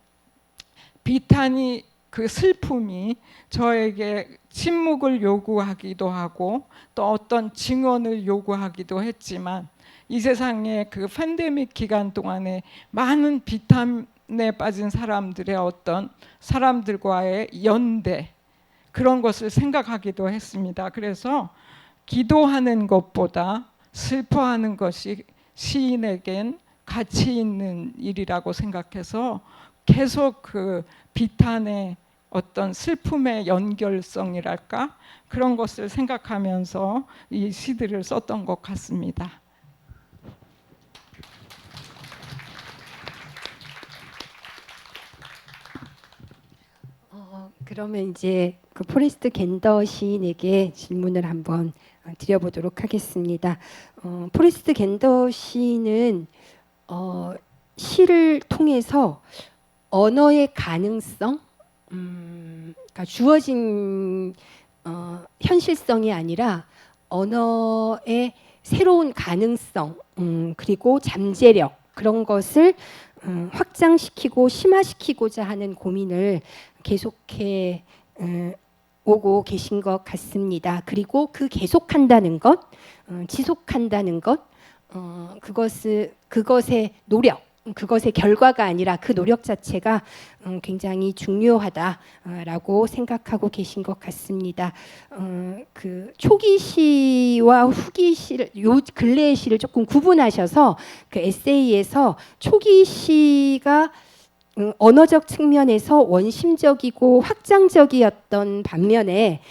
비탄이 그 슬픔이 저에게 침묵을 요구하기도 하고 또 어떤 증언을 요구하기도 했지만 이 세상에 그 팬데믹 기간 동안에 많은 비탄에 빠진 사람들의 어떤 사람들과의 연대 그런 것을 생각하기도 했습니다. 그래서 기도하는 것보다 슬퍼하는 것이 시인에겐 가치 있는 일이라고 생각해서 계속 그 비탄의 어떤 슬픔의 연결성이랄까 그런 것을 생각하면서 이 시들을 썼던 것 같습니다. 그러면 이제 그 포레스트 겐더 시인에게 질문을 한번 드려보도록 하겠습니다. 포레스트 겐더 시인은 시를 통해서 언어의 가능성, 그러니까 주어진 현실성이 아니라 언어의 새로운 가능성, 그리고 잠재력 그런 것을 확장시키고 심화시키고자 하는 고민을 계속해 오고 계신 것 같습니다. 그리고 그 계속한다는 것, 지속한다는 것, 그것의 노력, 그것의 결과가 아니라 그 노력 자체가 굉장히 중요하다라고 생각하고 계신 것 같습니다. 그 초기 시와 후기 시를 요 근래의 시를 조금 구분하셔서 그 에세이에서 초기 시가 언어적 측면에서 원심적이고 확장적이었던 반면에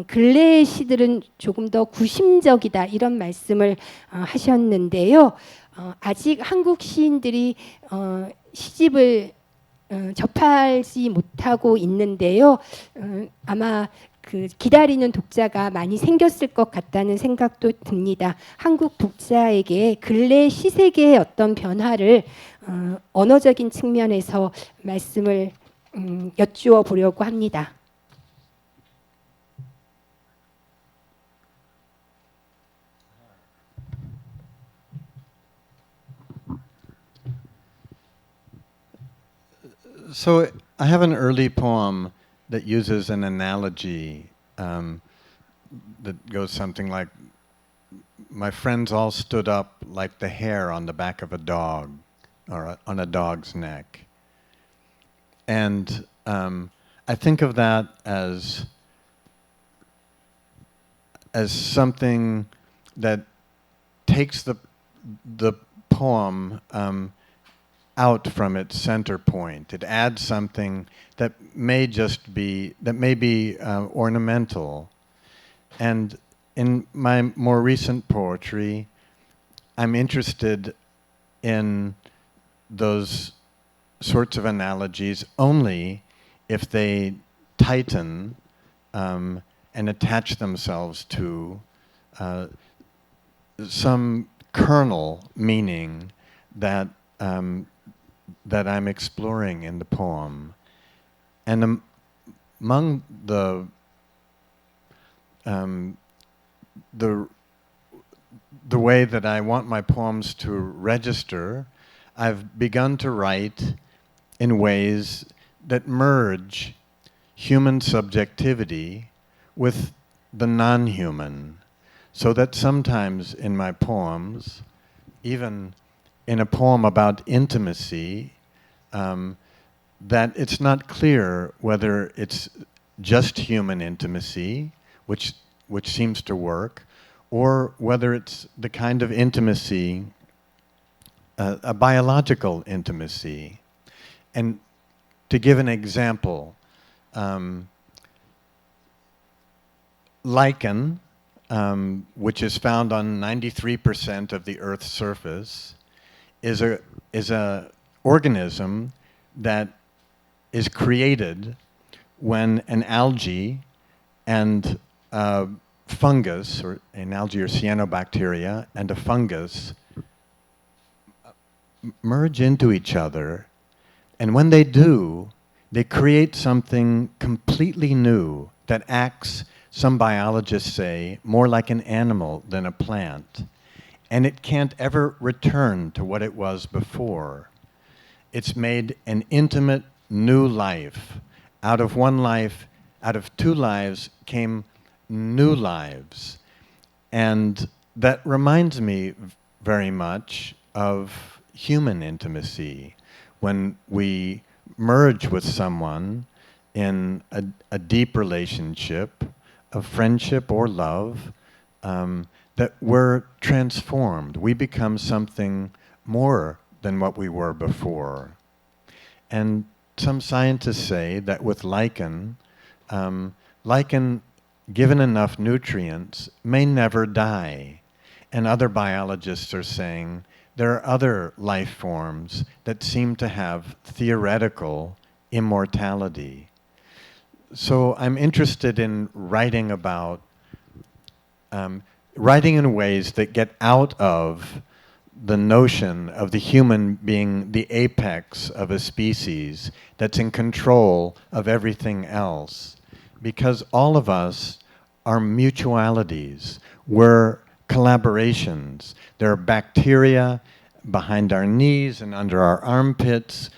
근래의 시들은 조금 더 구심적이다 이런 말씀을 하셨는데요. 아직 한국 시인들이 시집을 접하지 못하고 있는데요. 아마 그 기다리는 독자가 많이 생겼을 것 같다는 생각도 듭니다. 한국 독자에게 근래 시세계의 어떤 변화를 언어적인 측면에서 말씀을 여쭈어 보려고 합니다. So I have an early poem that uses an analogy that goes something like, "My friends all stood up like the hair on the back of a dog, or on a dog's neck." And I think of that as something that takes the poem out from its center point. It adds something that may be ornamental. And in my more recent poetry, I'm interested in those sorts of analogies only if they tighten and attach themselves to some kernel meaning that that I'm exploring in the poem. And among the way that I want my poems to register, I've begun to write in ways that merge human subjectivity with the non-human, so that sometimes in my poems, even in a poem about intimacy, that it's not clear whether it's just human intimacy, which seems to work, or whether it's the kind of intimacy, a biological intimacy. And to give an example, lichen, which is found on 93% of the Earth's surface, is a organism that is created when an algae and a fungus, or an algae or cyanobacteria and a fungus merge into each other, and when they do, they create something completely new that acts, some biologists say, more like an animal than a plant. And it can't ever return to what it was before. It's made an intimate new life. Out of one life, out of two lives came new lives. And that reminds me very much of human intimacy. When we merge with someone in a deep relationship of friendship or love, that we're transformed. We become something more than what we were before. And some scientists say that with lichen, lichen, given enough nutrients, may never die. And other biologists are saying there are other life forms that seem to have theoretical immortality. So I'm interested in writing about writing in ways that get out of the notion of the human being the apex of a species that's in control of everything else. Because all of us are mutualities. We're collaborations. There are bacteria behind our knees and under our armpits,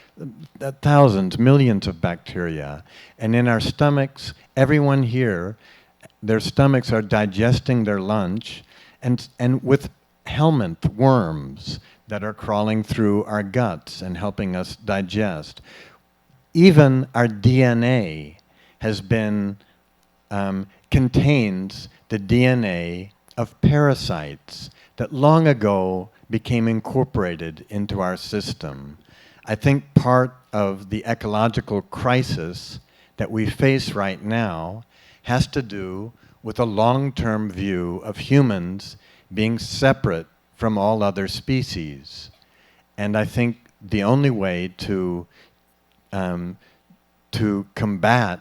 thousands, millions of bacteria. And in our stomachs, everyone here, their stomachs are digesting their lunch, and with helminth worms that are crawling through our guts and helping us digest. Even our DNA has been, contains the DNA of parasites that long ago became incorporated into our system. I think part of the ecological crisis that we face right now has to do with a long-term view of humans being separate from all other species. And I think the only way to combat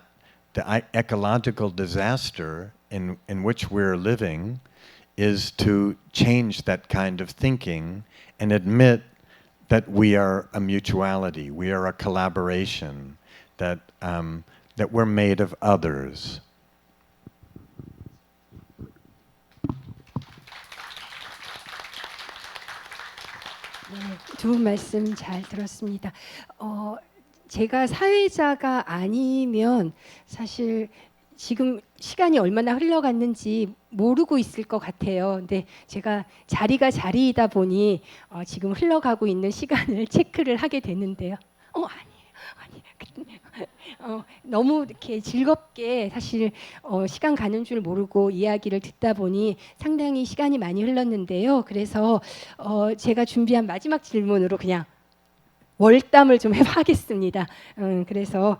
the ecological disaster in which we're living is to change that kind of thinking and admit that we are a mutuality, we are a collaboration, that we're made of others. 두 분 말씀 잘 들었습니다. 제가 사회자가 아니면 사실 지금 시간이 얼마나 흘러갔는지 모르고 있을 것 같아요. 근데 제가 자리가 자리이다 보니 지금 흘러가고 있는 시간을 체크를 하게 되는데요. 너무 이렇게 즐겁게 사실 시간 가는 줄 모르고 이야기를 듣다 보니 상당히 시간이 많이 흘렀는데요. 그래서 제가 준비한 마지막 질문으로 그냥 월담을 좀 해봐겠습니다. 그래서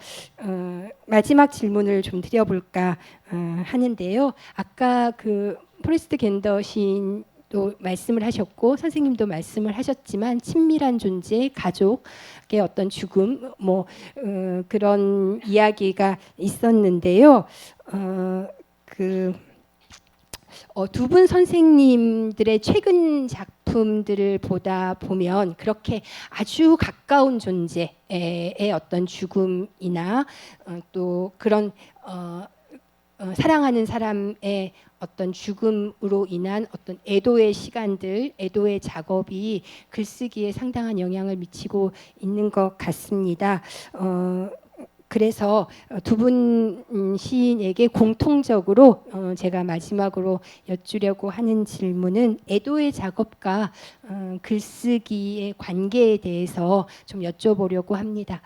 마지막 질문을 좀 드려볼까 하는데요. 아까 그 포레스트 겐더 시인도 말씀을 하셨고 선생님도 말씀을 하셨지만 친밀한 존재, 가족의 어떤 죽음, 그런 이야기가 있었는데요. 두 분 선생님들의 최근 작품들을 보다 보면 그렇게 아주 가까운 존재의 어떤 죽음이나 또 그런 사랑하는 사람의 어떤 죽음으로 인한 어떤 애도의 시간들, 애도의 작업이 글쓰기에 상당한 영향을 미치고 있는 것 같습니다. 그래서 두 분 시인에게 공통적으로 제가 마지막으로 여쭈려고 하는 질문은 애도의 작업과 글쓰기의 관계에 대해서 좀 여쭤보려고 합니다.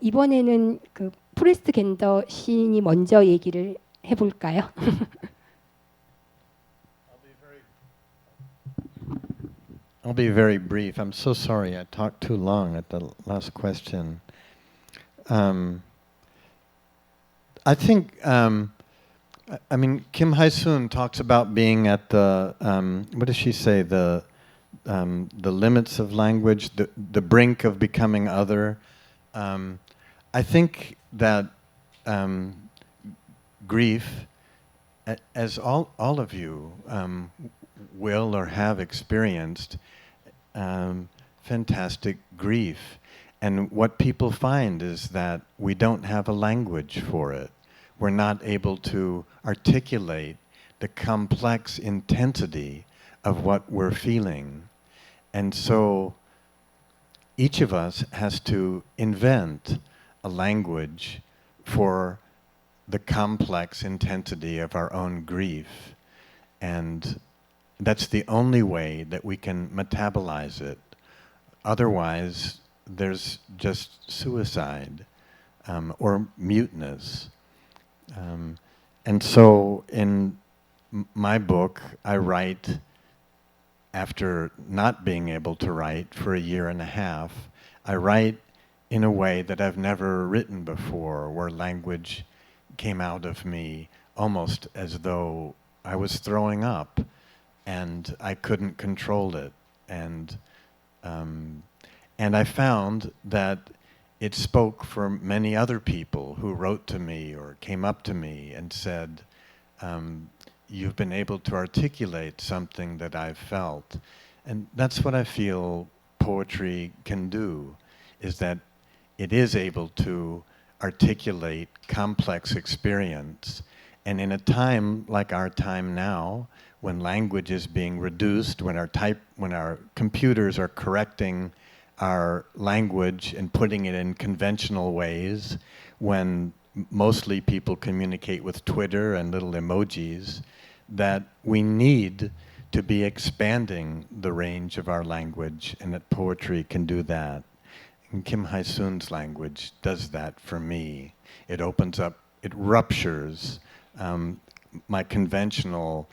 이번에는 그 포레스트 겐더 시인이 먼저 얘기를 해볼까요? I'll be very brief. I'm so sorry I talked too long at the last question. I think, I mean, Kim Hae-soon talks about being at the, what does she say, the limits of language, the brink of becoming other. I think that grief, as all of you will or have experienced, fantastic grief. And what people find is that we don't have a language for it. We're not able to articulate the complex intensity of what we're feeling. And so each of us has to invent a language for the complex intensity of our own grief. And that's the only way that we can metabolize it. Otherwise, there's just suicide or muteness. And so in my book, I write after not being able to write for a year and a half. I write in a way that I've never written before, where language came out of me almost as though I was throwing up and I couldn't control it. And I found that it spoke for many other people who wrote to me or came up to me and said, you've been able to articulate something that I've felt. And that's what I feel poetry can do, is that it is able to articulate complex experience. And in a time like our time now, when language is being reduced, when our computers are correcting our language and putting it in conventional ways, when mostly people communicate with Twitter and little emojis, that we need to be expanding the range of our language, and that poetry can do that. And Kim Hae-soon's language does that for me. It opens up, it ruptures my conventional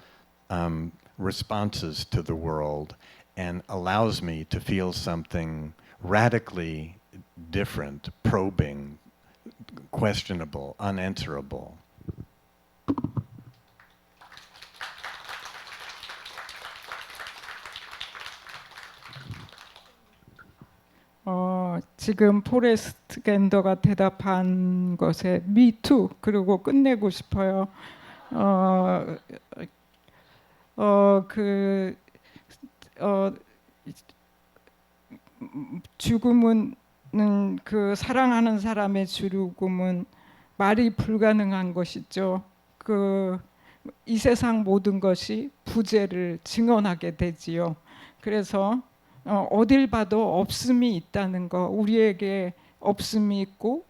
responses to the world and allows me to feel something radically different, probing, questionable, unanswerable. 지금 포레스트 겐더가 대답한 것에 미투 그리고 끝내고 싶어요. 죽음은 그 사랑하는 사람의 죽음은 말이 불가능한 것이죠. 이 세상 모든 것이 부재를 증언하게 되지요. 그래서 어딜 봐도 없음이 있다는 거, 우리에게 없음이 있고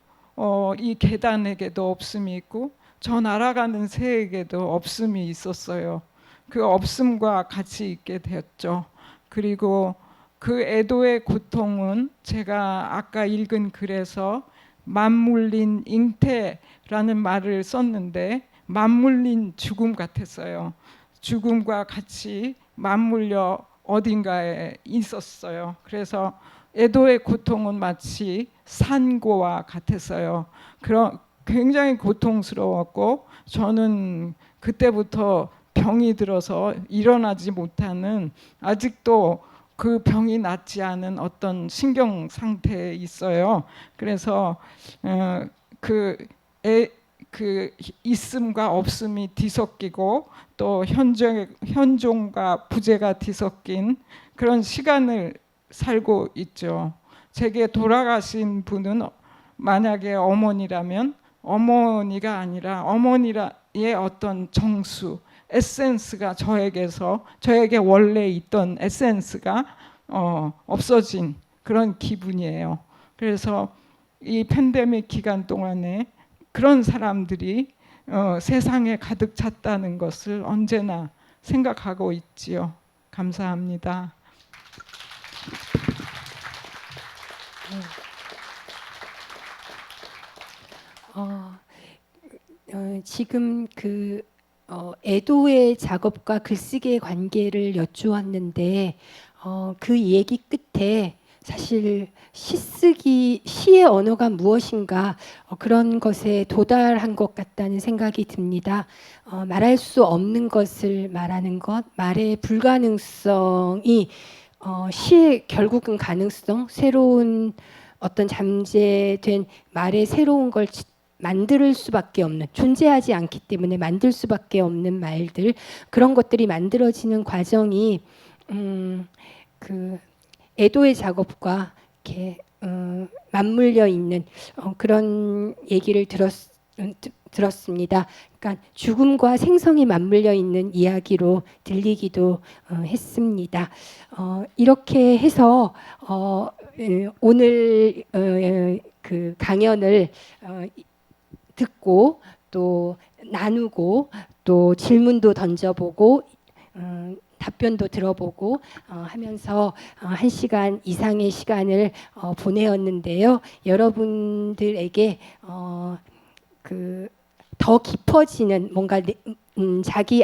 이 계단에게도 없음이 있고 저 날아가는 새에게도 없음이 있었어요. 그 없음과 같이 있게 되었죠. 그리고 그 애도의 고통은 제가 아까 읽은 글에서 맞물린 잉태라는 말을 썼는데 맞물린 죽음 같았어요. 죽음과 같이 맞물려 어딘가에 있었어요. 그래서 애도의 고통은 마치 산고와 같았어요. 굉장히 고통스러웠고 저는 그때부터 병이 들어서 일어나지 못하는, 아직도 그 병이 낫지 않은 어떤 신경 상태에 있어요. 그래서 그 있음과 없음이 뒤섞이고 또 현존과 부재가 뒤섞인 그런 시간을 살고 있죠. 제게 돌아가신 분은 만약에 어머니라면 어머니가 아니라 어머니의 어떤 정수, 에센스가 저에게 원래 있던 에센스가 없어진 그런 기분이에요. 그래서 이 팬데믹 기간 동안에 그런 사람들이 세상에 가득 찼다는 것을 언제나 생각하고 있지요. 감사합니다. 지금 애도의 작업과 글쓰기의 관계를 여쭈었는데 그 얘기 끝에 사실 시의 언어가 무엇인가 그런 것에 도달한 것 같다는 생각이 듭니다. 말할 수 없는 것을 말하는 것, 말의 불가능성이 시의 결국은 가능성, 새로운 어떤 잠재된 말의 새로운 걸 만들 수밖에 없는, 존재하지 않기 때문에 만들 수밖에 없는 말들, 그런 것들이 만들어지는 과정이 그 애도의 작업과 이렇게 맞물려 있는 그런 얘기를 들었습니다. 그러니까 죽음과 생성이 맞물려 있는 이야기로 들리기도 했습니다. 이렇게 해서 오늘 그 강연을 듣고 또 나누고 또 질문도 던져보고 답변도 들어보고 하면서 1시간 이상의 시간을 보내었는데요. 여러분들에게 더 깊어지는 뭔가 자기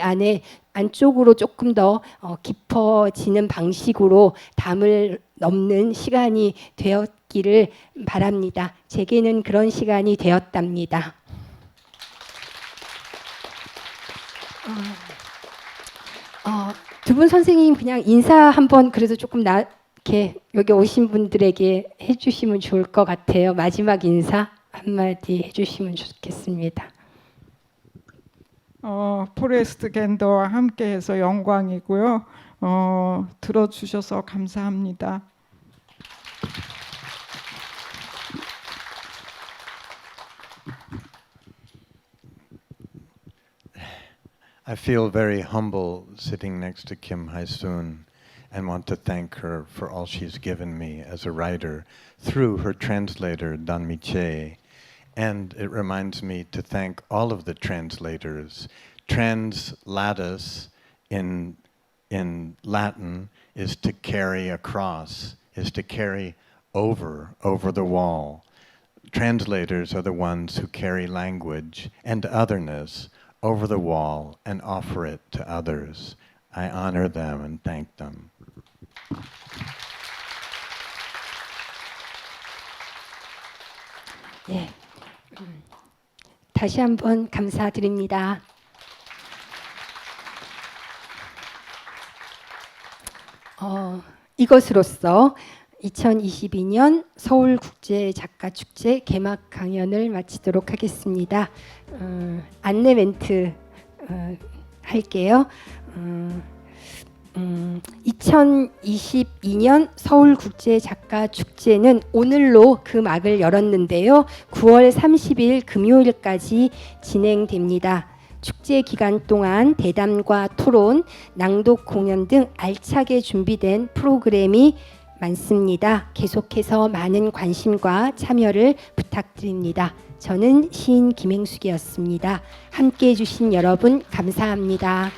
안쪽으로 조금 더 깊어지는 방식으로 담을 넘는 시간이 되었기를 바랍니다. 제게는 그런 시간이 되었답니다. 두 분 선생님 그냥 인사 한번 그래도 조금 이렇게 여기 오신 분들에게 해주시면 좋을 것 같아요. 마지막 인사 한마디 해주시면 좋겠습니다. 포레스트 겐더와 함께해서 영광이고요. 들어주셔서 감사합니다. I feel very humble sitting next to Kim Hai-soon and want to thank her for all she's given me as a writer through her translator, Dan Mi-che. And it reminds me to thank all of the translators. Translatus in Latin is to carry across, is to carry over the wall. Translators are the ones who carry language and otherness over the wall and offer it to others. I honor them and thank them. 예. 다시 한번 감사드립니다. 이것으로써 2022년 서울국제작가축제 개막 강연을 마치도록 하겠습니다. 안내 멘트 할게요. 2022년 서울국제작가축제는 오늘로 그 막을 열었는데요. 9월 30일 금요일까지 진행됩니다. 축제 기간 동안 대담과 토론, 낭독 공연 등 알차게 준비된 프로그램이 많습니다. 계속해서 많은 관심과 참여를 부탁드립니다. 저는 시인 김행숙이었습니다. 함께해 주신 여러분 감사합니다.